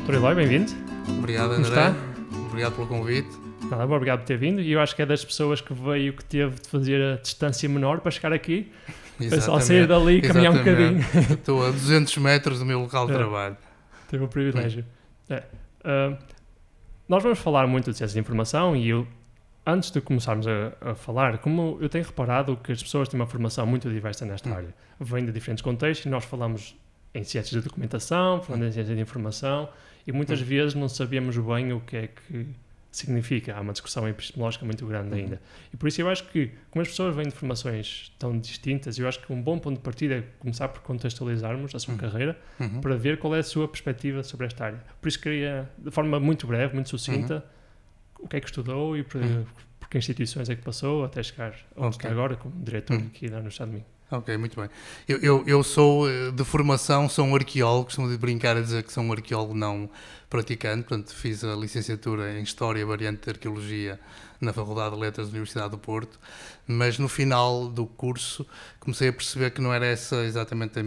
Dr. Eloy, bem-vindo. Obrigado, Como André. está? Obrigado pelo convite. Nada, obrigado por ter vindo. E eu acho que é das pessoas que veio que teve de fazer a distância menor para chegar aqui. Foi só sair dali e caminhar um bocadinho. Estou a 200 metros do meu local de trabalho. Teve o privilégio. Nós vamos falar muito de ciência de informação e eu, antes de começarmos a falar, como eu tenho reparado que as pessoas têm uma formação muito diversa nesta área. Vêm de diferentes contextos e nós falamos em ciências de documentação, falando em ciência de informação e muitas vezes não sabemos bem o que é que significa. Há uma discussão epistemológica muito grande ainda. E por isso eu acho que, como as pessoas vêm de formações tão distintas, eu acho que um bom ponto de partida é começar por contextualizarmos a sua carreira para ver qual é a sua perspectiva sobre esta área. Por isso queria, de forma muito breve, muito sucinta, o que é que estudou e por que instituições é que passou até chegar onde está agora como diretor aqui da Universidade de Minho. Ok, muito bem. Eu sou, de formação, sou um arqueólogo, costumo de brincar a dizer que sou um arqueólogo não praticante, portanto fiz a licenciatura em História, variante de Arqueologia, na Faculdade de Letras da Universidade do Porto, mas no final do curso comecei a perceber que não era essa exatamente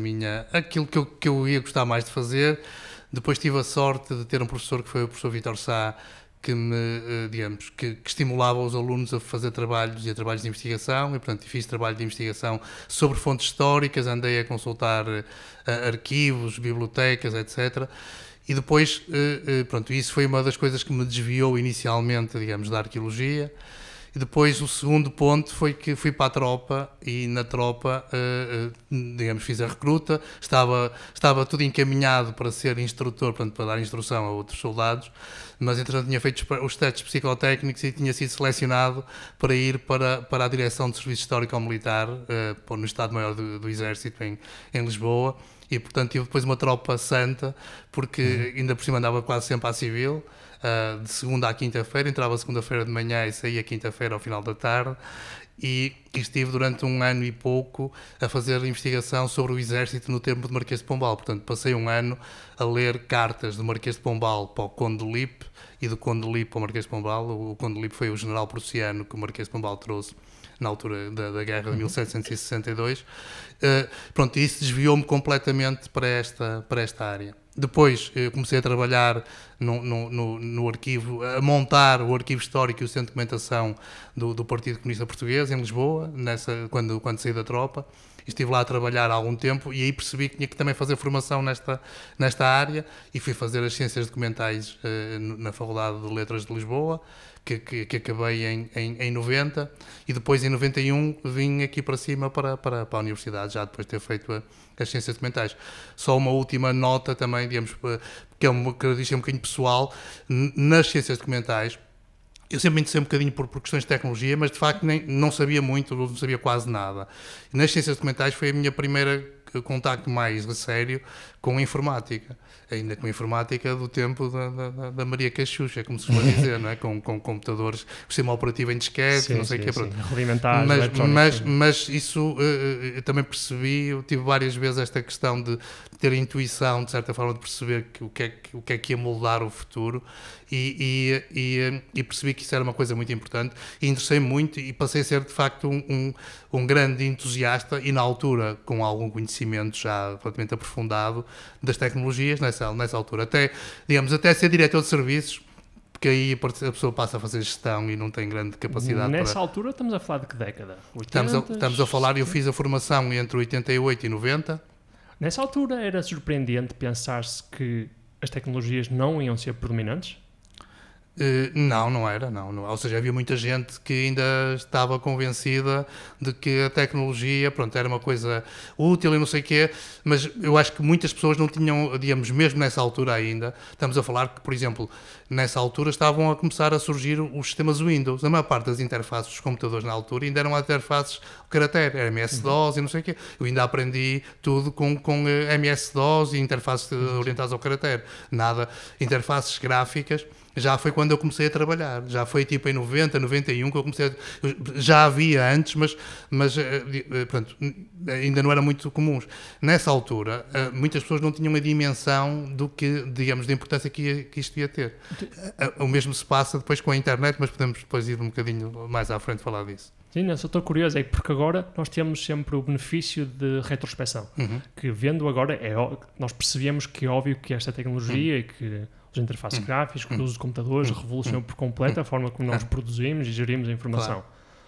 aquilo que eu ia gostar mais de fazer. Depois tive a sorte de ter um professor que foi o professor Vítor Sá, que me, digamos, que estimulava os alunos a fazer trabalhos de investigação e, portanto, fiz trabalho de investigação sobre fontes históricas, andei a consultar arquivos, bibliotecas, etc. E depois, pronto, isso foi uma das coisas que me desviou inicialmente, digamos, da arqueologia. E depois o segundo ponto foi que fui para a tropa e na tropa, digamos, fiz a recruta, estava tudo encaminhado para ser instrutor, portanto, para dar instrução a outros soldados, mas entretanto tinha feito os testes psicotécnicos e tinha sido selecionado para ir para a direção de serviço histórico-militar no Estado-Maior do Exército em Lisboa. E, portanto, tive depois uma tropa santa, porque ainda por cima andava quase sempre à civil, de segunda à quinta-feira, entrava segunda-feira de manhã e saía quinta-feira ao final da tarde, e estive durante um ano e pouco a fazer investigação sobre o Exército no tempo de Marquês de Pombal. Portanto, passei um ano a ler cartas do Marquês de Pombal para o Conde de Lippe e do Conde de Lippe para o Marquês de Pombal. O Conde de Lippe foi o general prussiano que o Marquês de Pombal trouxe na altura da guerra de 1762. Pronto, isso desviou-me completamente para esta área. Depois comecei a trabalhar no arquivo, a montar o arquivo histórico e o centro de documentação do Partido Comunista Português, em Lisboa, quando saí da tropa. Estive lá a trabalhar há algum tempo e aí percebi que tinha que também fazer formação nesta área e fui fazer as ciências documentais na Faculdade de Letras de Lisboa, que acabei em 90, e depois em 91 vim aqui para cima para a universidade, já depois de ter feito as ciências documentais. Só uma última nota também, digamos, que é uma característica um bocadinho pessoal, nas ciências documentais. Eu sempre me interessei um bocadinho por questões de tecnologia, mas de facto não sabia muito, não sabia quase nada. Nas ciências documentais foi a minha primeira contacto mais a sério com a informática, ainda com a informática do tempo da Maria Cachucha, como se costuma dizer, não é? Com computadores, o sistema operativo em disquete, não sei o que. Mas isso eu também percebi, eu tive várias vezes esta questão de ter a intuição, de certa forma, de perceber o que é que ia moldar o futuro e percebi que isso era uma coisa muito importante e interessei muito e passei a ser, de facto, um grande entusiasta e, na altura, com algum conhecimento já relativamente aprofundado das tecnologias nessa altura. Até ser diretor de serviços, porque aí a pessoa passa a fazer gestão e não tem grande capacidade. Nessa altura estamos a falar de que década? 80, estamos a falar, eu fiz a formação entre 88 e 90. Nessa altura era surpreendente pensar-se que as tecnologias não iam ser predominantes? Não era. Ou seja, havia muita gente que ainda estava convencida de que a tecnologia, pronto, era uma coisa útil e não sei o quê, mas eu acho que muitas pessoas não tinham, digamos, mesmo nessa altura ainda, estamos a falar que, por exemplo, nessa altura estavam a começar a surgir os sistemas Windows. A maior parte das interfaces dos computadores na altura ainda eram interfaces caractere, era MS-DOS e não sei o quê. Eu ainda aprendi tudo com MS-DOS e interfaces orientadas ao caractere. Nada, interfaces gráficas. Já foi quando eu comecei a trabalhar, já foi tipo em 90, 91 que eu comecei já havia antes, mas pronto, ainda não eram muito comuns. Nessa altura, muitas pessoas não tinham a dimensão do que, digamos, da importância que isto ia ter. O mesmo se passa depois com a internet, mas podemos depois ir um bocadinho mais à frente falar disso. Sim, eu só estou curioso, é porque agora nós temos sempre o benefício de retrospecção, que vendo agora, nós percebemos que é óbvio que esta tecnologia e que os interfaces gráficos, o uso de computadores, revolucionou por completo a forma como nós produzimos e gerimos a informação.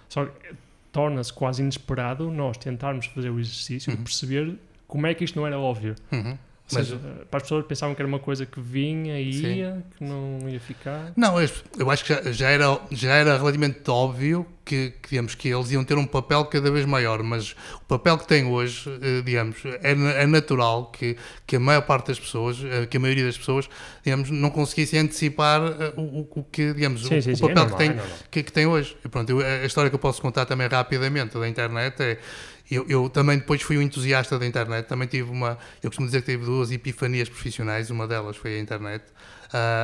Só que torna-se quase inesperado nós tentarmos fazer o exercício de perceber como é que isto não era óbvio. Ou seja, para as pessoas pensavam que era uma coisa que vinha e ia, que não ia ficar. Não, eu acho que já era relativamente óbvio que, digamos, que eles iam ter um papel cada vez maior, mas o papel que têm hoje, digamos, é natural que a maior parte das pessoas, que a maioria das pessoas, digamos, não conseguissem antecipar o que, digamos, o papel que tem hoje. E pronto, a história que eu posso contar também rapidamente da internet é... Eu também depois fui um entusiasta da internet, também tive eu costumo dizer que tive 2 epifanias profissionais, uma delas foi a internet,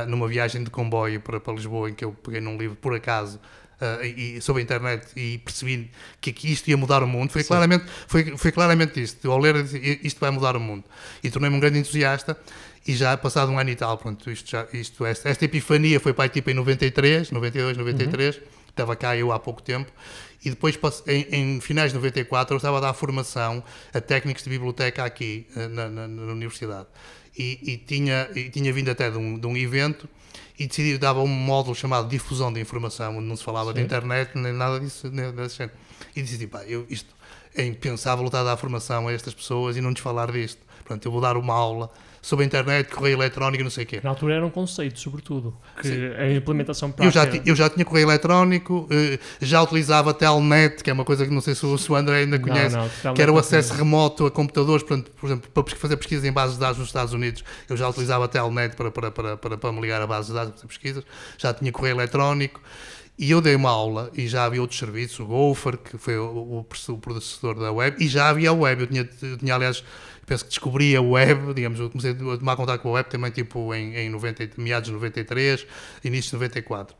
numa viagem de comboio para Lisboa, em que eu peguei num livro, por acaso, sobre a internet e percebi que isto ia mudar o mundo. Foi claramente isto. Ao ler, isto vai mudar o mundo. E tornei-me um grande entusiasta. E já passado um ano e tal, pronto, esta epifania foi para aí tipo em 92, 93, estava cá eu há pouco tempo, e depois em finais de 94 eu estava a dar formação a técnicos de biblioteca aqui na universidade, e tinha vindo até de um evento, e decidi dava um módulo chamado Difusão de Informação, onde não se falava de internet, nem nada disso, e decidi, pá, isto é impensável estar a dar formação a estas pessoas e não lhes falar disto. Pronto, eu vou dar uma aula sobre a internet, correio eletrónico, não sei o quê. Na altura era um conceito, sobretudo, que a implementação prática... Eu já tinha correio eletrónico, já utilizava Telnet, que é uma coisa que não sei se o André ainda conhece, que era o acesso remoto a computadores, por exemplo, para fazer pesquisas em bases de dados nos Estados Unidos, eu já utilizava Telnet para me ligar a bases de dados para fazer pesquisas, já tinha correio eletrónico, e eu dei uma aula, e já havia outros serviços, o Gopher, que foi o predecessor da web, e já havia a web, eu tinha aliás... Penso que descobri a web, digamos, eu comecei a tomar contato com a web também tipo em meados de 93, início de 94.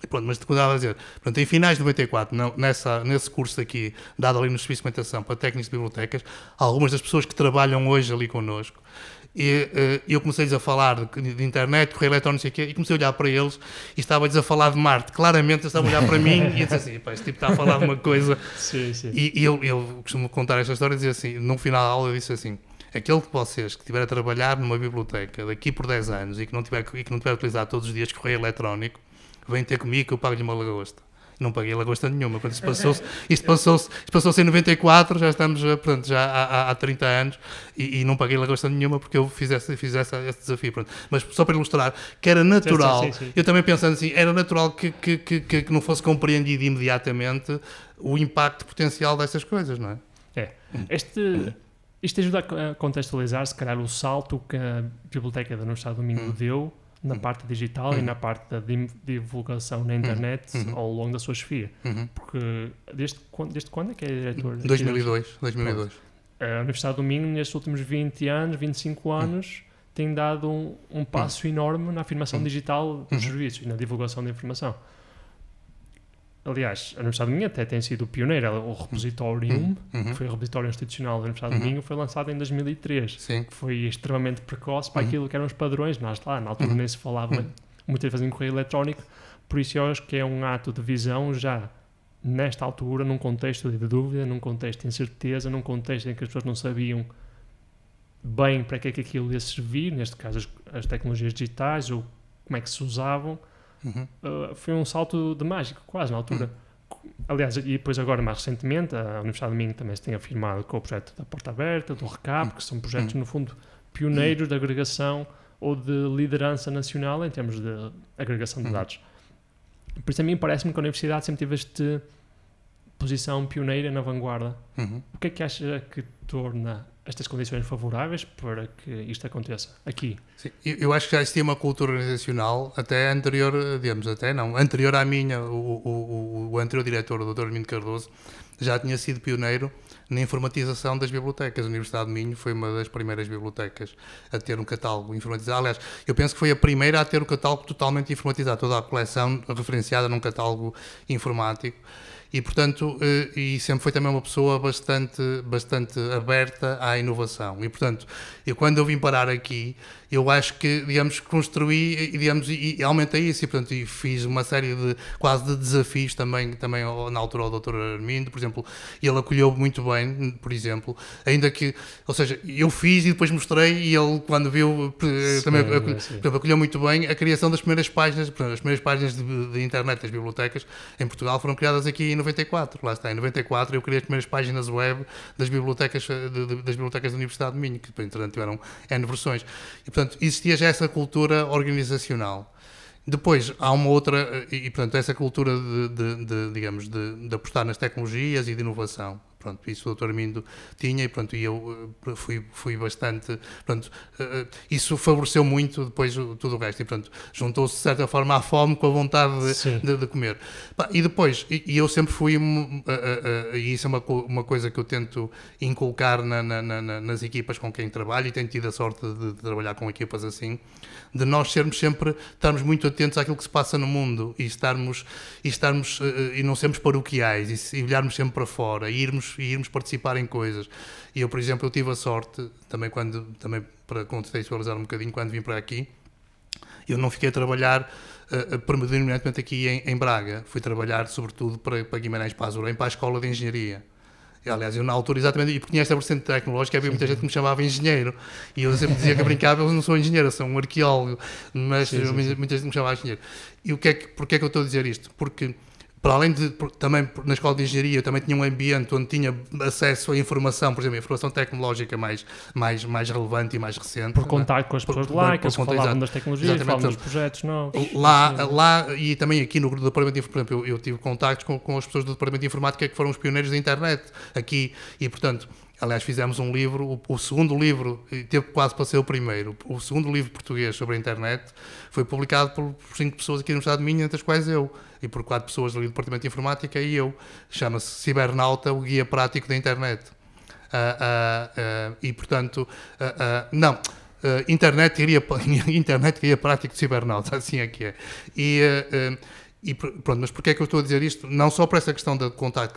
E pronto, mas quando estava a dizer, pronto, em finais de 94, nesse curso aqui, dado ali no Serviço de Implementação para técnicos de bibliotecas, algumas das pessoas que trabalham hoje ali connosco, e eu comecei-lhes a falar de internet, correio eletrónico, não sei o quê, e comecei a olhar para eles e estava-lhes a falar de Marte. Claramente eles estavam a olhar para mim e disse assim, pá, este tipo está a falar de uma coisa. Sim. E eu costumo contar esta história e dizer assim, no final da aula eu disse assim, aquele de vocês que estiver a trabalhar numa biblioteca daqui por 10 anos e que não tiver a utilizar todos os dias correio eletrónico, vem ter comigo que eu pago-lhe uma lagosta. Não paguei lagosta nenhuma, portanto, isto passou-se em 94, já estamos portanto, já há 30 anos e não paguei lagosta nenhuma porque eu fiz esse desafio. Pronto. Mas só para ilustrar que era natural, sim. Eu também pensando assim, era natural que não fosse compreendido imediatamente o impacto potencial dessas coisas, não é? Isto ajuda a contextualizar, se calhar, o salto que a Biblioteca da Universidade do Minho deu na parte digital e na parte da divulgação na internet ao longo da sua chefia. Porque desde quando é que é diretor? 2002. A Universidade do Minho, nestes últimos 20 anos, 25 anos, tem dado um passo enorme na afirmação digital dos serviços e na divulgação da informação. Aliás, a Universidade do Minho até tem sido pioneira. O Repositorium, que foi o repositório institucional da Universidade do Minho, foi lançado em 2003. Sim. Que foi extremamente precoce para aquilo que eram os padrões. Na altura nem se falava muito de fazer um correio eletrónico, por isso eu acho que é um ato de visão já nesta altura, num contexto de dúvida, num contexto de incerteza, num contexto em que as pessoas não sabiam bem para que é que aquilo ia servir, neste caso as tecnologias digitais, ou como é que se usavam. Foi um salto de mágico, quase na altura. Aliás, e depois agora, mais recentemente, a Universidade do Minho também se tem afirmado com o projeto da Porta Aberta, do RECAP, que são projetos, no fundo, pioneiros de agregação ou de liderança nacional em termos de agregação de dados. Por isso, a mim parece-me que a Universidade sempre teve esta posição pioneira na vanguarda. O que é que acha que torna estas condições favoráveis para que isto aconteça aqui? Sim, eu acho que já existia uma cultura organizacional até anterior, anterior à minha, o anterior diretor, o Dr. Armindo Cardoso, já tinha sido pioneiro na informatização das bibliotecas. A Universidade de Minho foi uma das primeiras bibliotecas a ter um catálogo informatizado. Aliás, eu penso que foi a primeira a ter o catálogo totalmente informatizado, toda a coleção referenciada num catálogo informático. e portanto, e sempre foi também uma pessoa bastante aberta à inovação. E portanto, quando eu vim parar aqui, eu acho que, digamos, construí, digamos, e aumentei isso, e portanto, e fiz uma série de, quase de desafios também na altura ao Dr. Armindo, por exemplo, ele acolheu muito bem, por exemplo, ainda que, ou seja, eu fiz e depois mostrei, e ele, quando viu, também acolheu muito bem a criação das primeiras páginas, as primeiras páginas de internet das bibliotecas em Portugal foram criadas aqui em 94, lá está, em 94 eu criei as primeiras páginas web das bibliotecas da Universidade de Minho, que entretanto tiveram N versões, e portanto existia já essa cultura organizacional. Depois há uma outra, e portanto essa cultura de apostar nas tecnologias e de inovação. Pronto, isso o Dr. Armindo tinha, e pronto, e eu fui bastante, pronto, isso favoreceu muito depois tudo o resto, e pronto, juntou-se de certa forma à fome com a vontade de comer. E depois, e eu sempre fui, e isso é uma coisa que eu tento inculcar nas equipas com quem trabalho, e tenho tido a sorte de trabalhar com equipas assim, de nós estarmos muito atentos àquilo que se passa no mundo, e não sermos paroquiais, e olharmos sempre para fora, e irmos participar em coisas. E eu, por exemplo, eu tive a sorte, também para contextualizar um bocadinho, quando vim para aqui, eu não fiquei a trabalhar permanentemente aqui em Braga, fui trabalhar sobretudo para Guimarães, para Azurém, para a Escola de Engenharia. Aliás, eu na altura, exatamente, e porque tinha esta vertente tecnológica, havia muita gente que me chamava engenheiro, e eu sempre dizia que brincava, eu não sou engenheiro, eu sou um arqueólogo, mas muita gente me chamava engenheiro. E porquê é que eu estou a dizer isto? Porque para além de, também na Escola de Engenharia, eu também tinha um ambiente onde tinha acesso à informação, por exemplo, a informação tecnológica mais relevante e mais recente. Por contacto com as pessoas de lá, que eles falavam das tecnologias, falavam dos projetos novos. Lá e também aqui no Departamento de Informática, por exemplo, eu tive contactos com as pessoas do Departamento de Informática que foram os pioneiros da internet aqui, e portanto, aliás, fizemos um livro, o segundo livro, teve quase para ser o primeiro, o segundo livro português sobre a internet foi publicado por 5 pessoas aqui no Estado de Minho, entre as quais eu, e por 4 pessoas ali do Departamento de Informática e eu. Chama-se Cibernauta, o Guia Prático da Internet. E, portanto, Internet Guia Prático de Cibernauta, assim é que é. E pronto, mas porquê é que eu estou a dizer isto? Não só por essa questão de contato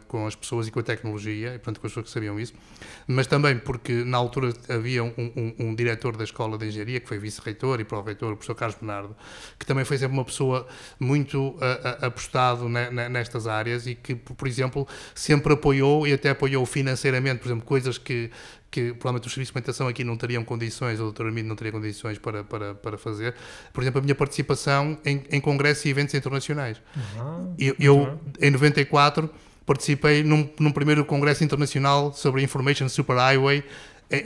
com as pessoas e com a tecnologia, e portanto com as pessoas que sabiam isso, mas também porque na altura havia um diretor da Escola de Engenharia, que foi vice-reitor e pró-reitor, o professor Carlos Bernardo, que também foi sempre uma pessoa muito apostado nestas áreas, e que, por exemplo, sempre apoiou, e até apoiou financeiramente, por exemplo, coisas que provavelmente os serviços de documentação aqui não teriam condições, ou o Dr. Armindo não teria condições para fazer. Por exemplo, a minha participação em congressos e eventos internacionais. Eu em 94, participei num primeiro congresso internacional sobre a Information Superhighway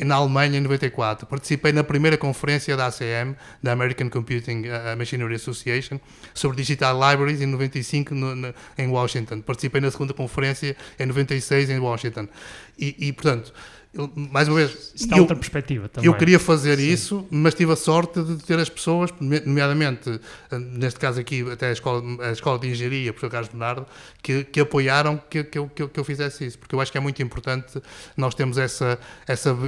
na Alemanha em 94. Participei na primeira conferência da ACM, da American Computing Machinery Association, sobre Digital Libraries em 95 em Washington. Participei na segunda conferência em 96 em Washington. E portanto, mais uma vez, outra perspectiva também. Eu queria fazer isso, mas tive a sorte de ter as pessoas, nomeadamente, neste caso aqui, até a Escola de Engenharia, o professor Carlos Bernardo, que apoiaram que eu fizesse isso, porque eu acho que é muito importante nós termos essa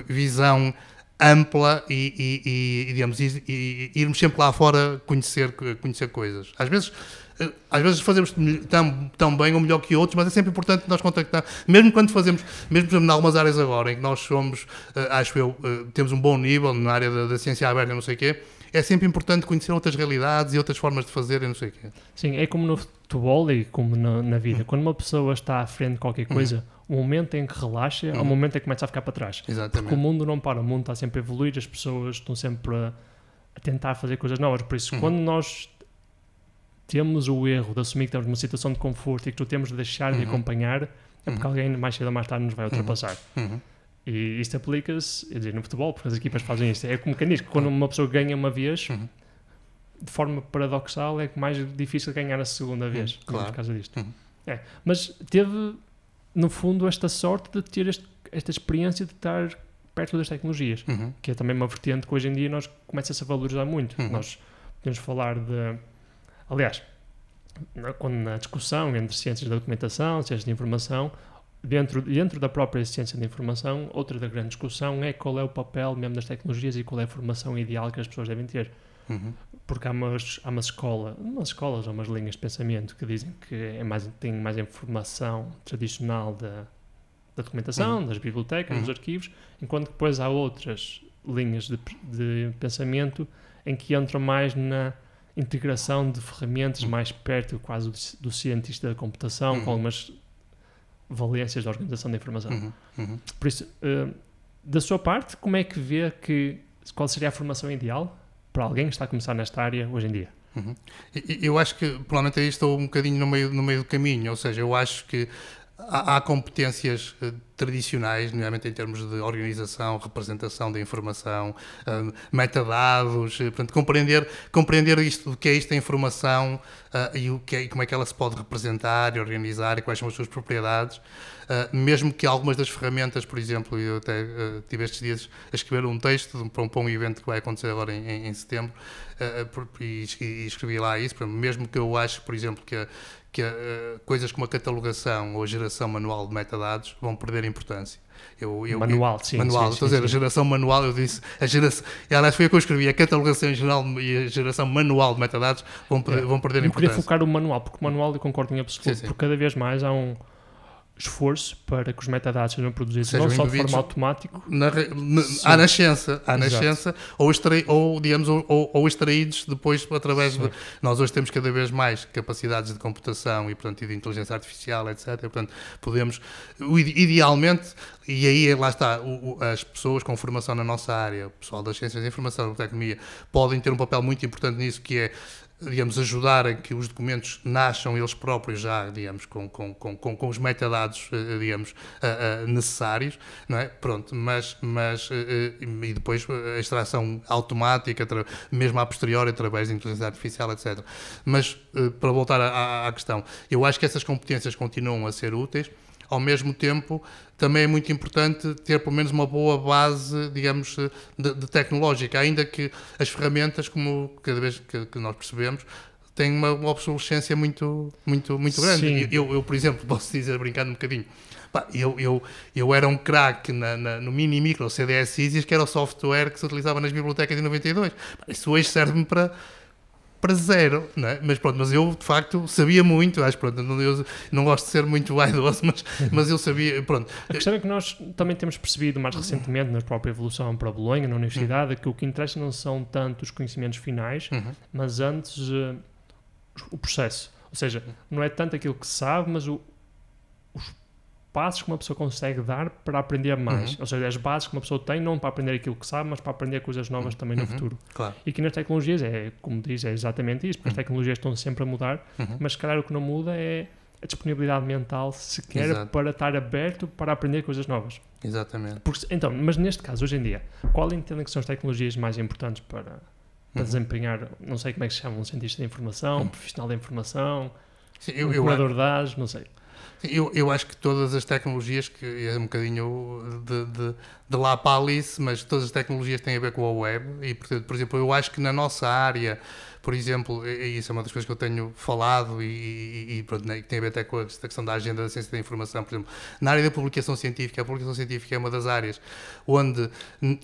visão ampla e irmos sempre lá fora conhecer coisas. Às vezes fazemos tão bem ou melhor que outros, mas é sempre importante nós contactar, mesmo quando fazemos, mesmo em algumas áreas agora, em que nós somos, temos um bom nível na área da ciência aberta, não sei o quê, é sempre importante conhecer outras realidades e outras formas de fazer e não sei o quê. Sim, é como no futebol e como na vida. Quando uma pessoa está à frente de qualquer coisa, o momento em que relaxa é o momento em que começa a ficar para trás. Exatamente. Porque o mundo não para, o mundo está sempre a evoluir, as pessoas estão sempre a tentar fazer coisas novas. Por isso, quando nós temos o erro de assumir que estamos numa situação de conforto e que tu temos de deixar de acompanhar, é porque alguém mais cedo ou mais tarde nos vai ultrapassar. E isto aplica-se, no futebol, porque as equipas fazem isto. É como mecanismo, quando uma pessoa ganha uma vez, de forma paradoxal, é mais difícil ganhar a segunda vez, por causa disto. Mas teve, no fundo, esta sorte de ter esta experiência de estar perto das tecnologias, que é também uma vertente que hoje em dia nós começa-se a valorizar muito. Nós podemos falar de... Aliás, quando na discussão entre ciências da documentação, ciências de informação, dentro da própria ciência da informação, outra da grande discussão é qual é o papel mesmo das tecnologias e qual é a formação ideal que as pessoas devem ter. porque há umas escolas ou umas linhas de pensamento que dizem que tem mais informação tradicional da documentação, das bibliotecas, dos arquivos, enquanto que depois há outras linhas de pensamento em que entram mais na integração de ferramentas mais perto quase do cientista da computação, com algumas valências da organização da informação. Por isso, da sua parte, como é que vê qual seria a formação ideal para alguém que está a começar nesta área hoje em dia? Eu acho que, provavelmente, aí estou um bocadinho no meio do caminho, ou seja, eu acho que há competências tradicionais, nomeadamente em termos de organização, representação da informação, metadados, portanto, compreender isto, o que é isto da informação e como é que ela se pode representar e organizar e quais são as suas propriedades, mesmo que algumas das ferramentas, por exemplo, eu até tive estes dias a escrever um texto para um evento que vai acontecer agora em setembro, e escrevi lá isso, mesmo que eu acho, por exemplo, que coisas como a catalogação ou a geração manual de metadados vão perder importância. Manual, sim. Manual, estou a dizer, a geração manual, eu disse, aliás, foi o que eu escrevi, a catalogação em geral e a geração manual de metadados vão perder importância. Eu queria focar o manual, porque o manual eu concordo em absoluto, porque cada vez mais há um esforço para que os metadados sejam produzidos não só de forma automática à nascença ou extraídos depois através de... Nós hoje temos cada vez mais capacidades de computação e, portanto, de inteligência artificial, etc. Portanto, podemos, idealmente, e aí lá está, as pessoas com formação na nossa área, o pessoal das ciências da informação e da tecnologia, podem ter um papel muito importante nisso, que é, digamos, ajudar a que os documentos nasçam eles próprios já, digamos, com os metadados, digamos, necessários, não é? Pronto, mas e depois a extração automática, mesmo a posteriori, através de inteligência artificial, etc. Mas, para voltar à questão, eu acho que essas competências continuam a ser úteis. Ao mesmo tempo, também é muito importante ter pelo menos uma boa base, digamos, de tecnológica, ainda que as ferramentas, como cada vez que nós percebemos, têm uma obsolescência muito grande. Eu, por exemplo, posso dizer, brincando um bocadinho, eu era um craque no mini micro CDS Easy, que era o software que se utilizava nas bibliotecas em 92. Isso hoje serve-me para zero, não é? Mas eu de facto sabia muito, acho, pronto, eu não gosto de ser muito vaidoso, mas eu sabia, pronto. A questão é que nós também temos percebido mais recentemente na própria evolução para Bolonha, na universidade, que o que interessa não são tanto os conhecimentos finais, mas antes o processo. Ou seja, não é tanto aquilo que se sabe, mas os passos que uma pessoa consegue dar para aprender mais. Ou seja, as bases que uma pessoa tem, não para aprender aquilo que sabe, mas para aprender coisas novas também no futuro. Claro. E aqui nas tecnologias, como diz, é exatamente isso, porque as tecnologias estão sempre a mudar, mas se calhar o que não muda é a disponibilidade mental sequer para estar aberto para aprender coisas novas. Exatamente. Então, mas neste caso, hoje em dia, qual entendem que são as tecnologias mais importantes para desempenhar, não sei como é que se chama, um cientista de informação, um profissional da informação, um curador de dados, não sei. Eu acho que todas as tecnologias, que é um bocadinho de lá para Alice, mas todas as tecnologias têm a ver com a web e, portanto, por exemplo, eu acho que na nossa área, por exemplo, e isso é uma das coisas que eu tenho falado e pronto, né, que tem a ver até com a questão da agenda da ciência da informação, por exemplo, na área da publicação científica, a publicação científica é uma das áreas onde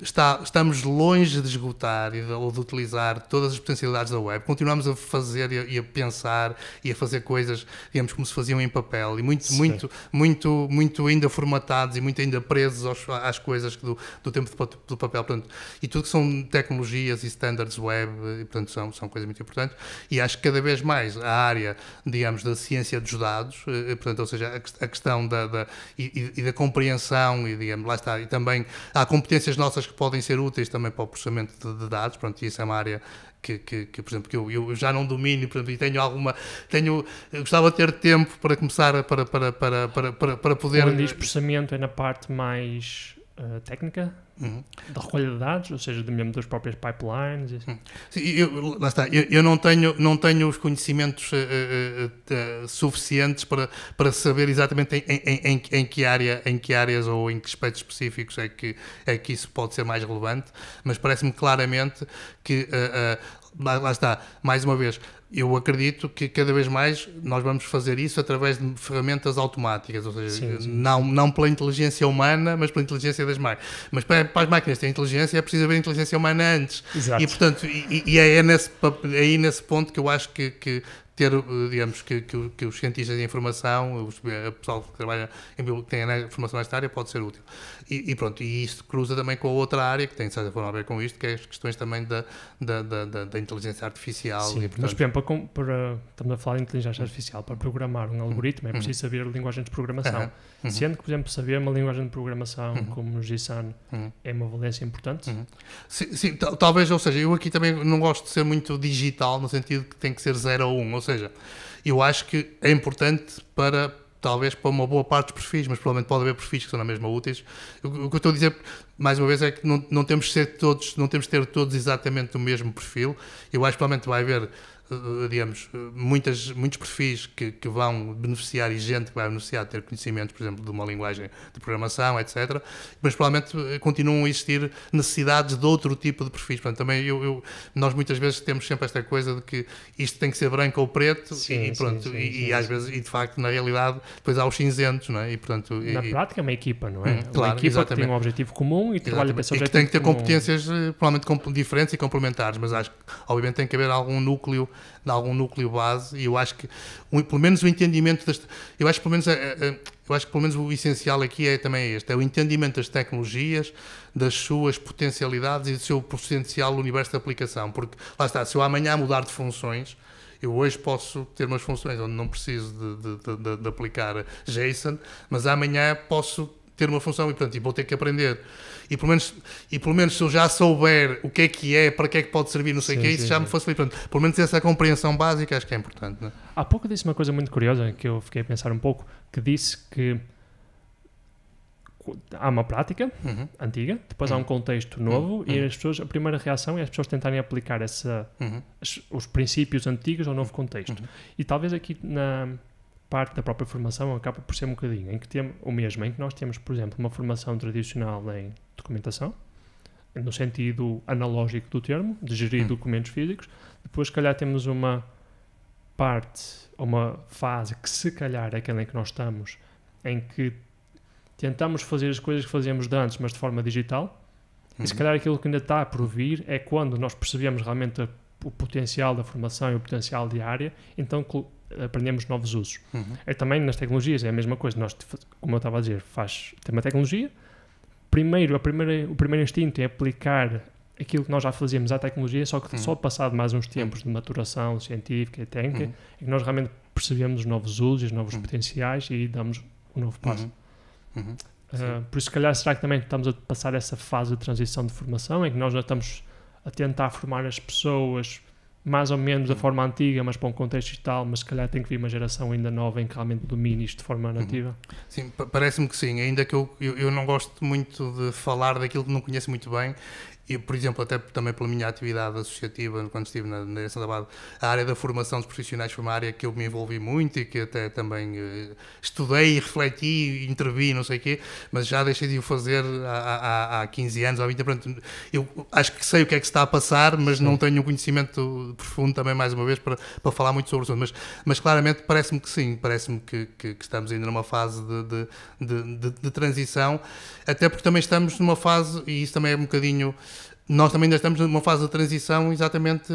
estamos longe de esgotar ou de utilizar todas as potencialidades da web. Continuamos a fazer e a pensar e a fazer coisas, digamos, como se faziam em papel e muito ainda formatados e muito ainda presos às coisas do tempo do papel. Portanto, e tudo que são tecnologias e standards web, e, portanto, são coisas muito importantes, e acho que cada vez mais a área, digamos, da ciência dos dados, portanto, ou seja, a questão da compreensão e, digamos, lá está, e também há competências nossas que podem ser úteis também para o processamento de dados, pronto, e isso é uma área que por exemplo, que eu já não domino, por exemplo, e eu gostava de ter tempo para começar para poder... Quando diz processamento é na parte mais técnica da recolha de dados, ou seja, mesmo das próprias pipelines. Sim, lá está, eu não tenho os conhecimentos suficientes para saber exatamente em que áreas ou em que aspectos específicos é que isso pode ser mais relevante, mas parece-me claramente que lá está, mais uma vez, eu acredito que cada vez mais nós vamos fazer isso através de ferramentas automáticas, ou seja, Sim. Não pela inteligência humana, mas pela inteligência das máquinas. Mas para as máquinas terem inteligência é preciso haver inteligência humana antes. Exato. E, portanto, é aí nesse ponto que eu acho que ter, digamos, que os cientistas de informação, o pessoal que trabalha, que tem a formação nesta área, pode ser útil. E pronto, e isto cruza também com a outra área, que tem, de certa forma, a ver com isto, que é as questões também da inteligência artificial. Sim, e, portanto, mas, por exemplo, estamos a falar de inteligência artificial. Para programar um algoritmo é preciso saber linguagem de programação. Sendo que, por exemplo, saber uma linguagem de programação como o JSON é uma valência importante. Sim, talvez, ou seja, eu aqui também não gosto de ser muito digital, no sentido que tem que ser 0 ou 1, ou seja, eu acho que é importante talvez para uma boa parte dos perfis, mas provavelmente pode haver perfis que são na mesma úteis. O que eu estou a dizer, mais uma vez, é que não temos de ter todos exatamente o mesmo perfil. Eu acho que provavelmente vai haver, digamos, muitos perfis que vão beneficiar e gente que vai beneficiar de ter conhecimento, por exemplo, de uma linguagem de programação, etc. Mas provavelmente continuam a existir necessidades de outro tipo de perfis. Portanto, também nós muitas vezes temos sempre esta coisa de que isto tem que ser branco ou preto e pronto. Sim, às vezes, e de facto, na realidade, depois há os cinzentos, não é? E, portanto, na prática é uma equipa, não é? Claro, uma equipa exatamente. que tem um objetivo comum e trabalha para esse objetivo que tem que ter comum. competências provavelmente diferentes e complementares, mas acho que obviamente tem que haver algum núcleo base, e eu acho que pelo menos o entendimento eu acho que pelo menos o essencial aqui é também este, é o entendimento das tecnologias, das suas potencialidades e do seu potencial universo de aplicação, porque lá está, se eu amanhã mudar de funções, eu hoje posso ter umas funções onde não preciso de aplicar JSON, mas amanhã posso ter uma função e, portanto, vou ter que aprender. E pelo menos se eu já souber o que é, para que é que pode servir, não sei o que é, isso já me facilita. Portanto, pelo menos essa compreensão básica acho que é importante. Não é? Há pouco disse uma coisa muito curiosa, que eu fiquei a pensar um pouco, que disse que há uma prática antiga, depois há um contexto novo e a primeira reação é as pessoas tentarem aplicar os princípios antigos ao novo contexto. E talvez aqui na parte da própria formação acaba por ser um bocadinho em que temos o mesmo, em que nós temos, por exemplo, uma formação tradicional em documentação, no sentido analógico do termo, de gerir documentos físicos. Depois, se calhar, temos uma fase que, se calhar, é aquela em que nós estamos, em que tentamos fazer as coisas que fazíamos de antes, mas de forma digital. E, se calhar, aquilo que ainda está por vir é quando nós percebemos realmente o potencial da formação e o potencial diária, então aprendemos novos usos. É também nas tecnologias, é a mesma coisa. Nós, como eu estava a dizer, tem uma tecnologia. O primeiro instinto é aplicar aquilo que nós já fazíamos à tecnologia, só que só passado mais uns tempos de maturação científica e técnica, é que nós realmente percebemos os novos usos, os novos potenciais e damos um novo passo. Por isso, se calhar, será que também estamos a passar essa fase de transição de formação, em que nós já estamos a tentar formar as pessoas mais ou menos da forma antiga, mas para um contexto digital, mas se calhar tem que vir uma geração ainda nova em que realmente domine isto de forma nativa? Sim, parece-me que sim, ainda que eu não gosto muito de falar daquilo que não conheço muito bem. E, por exemplo, até também pela minha atividade associativa, quando estive na direção da BAD, a área da formação dos profissionais foi uma área que eu me envolvi muito e que até também estudei, refleti, intervi, não sei o quê, mas já deixei de o fazer há 15 anos ou 20, portanto, eu acho que sei o que é que se está a passar, mas não tenho um conhecimento profundo também, mais uma vez, para falar muito sobre o assunto. Mas claramente parece-me que sim, parece-me que estamos ainda numa fase de transição, até porque também estamos numa fase, e isso também é um bocadinho... Nós também ainda estamos numa fase de transição exatamente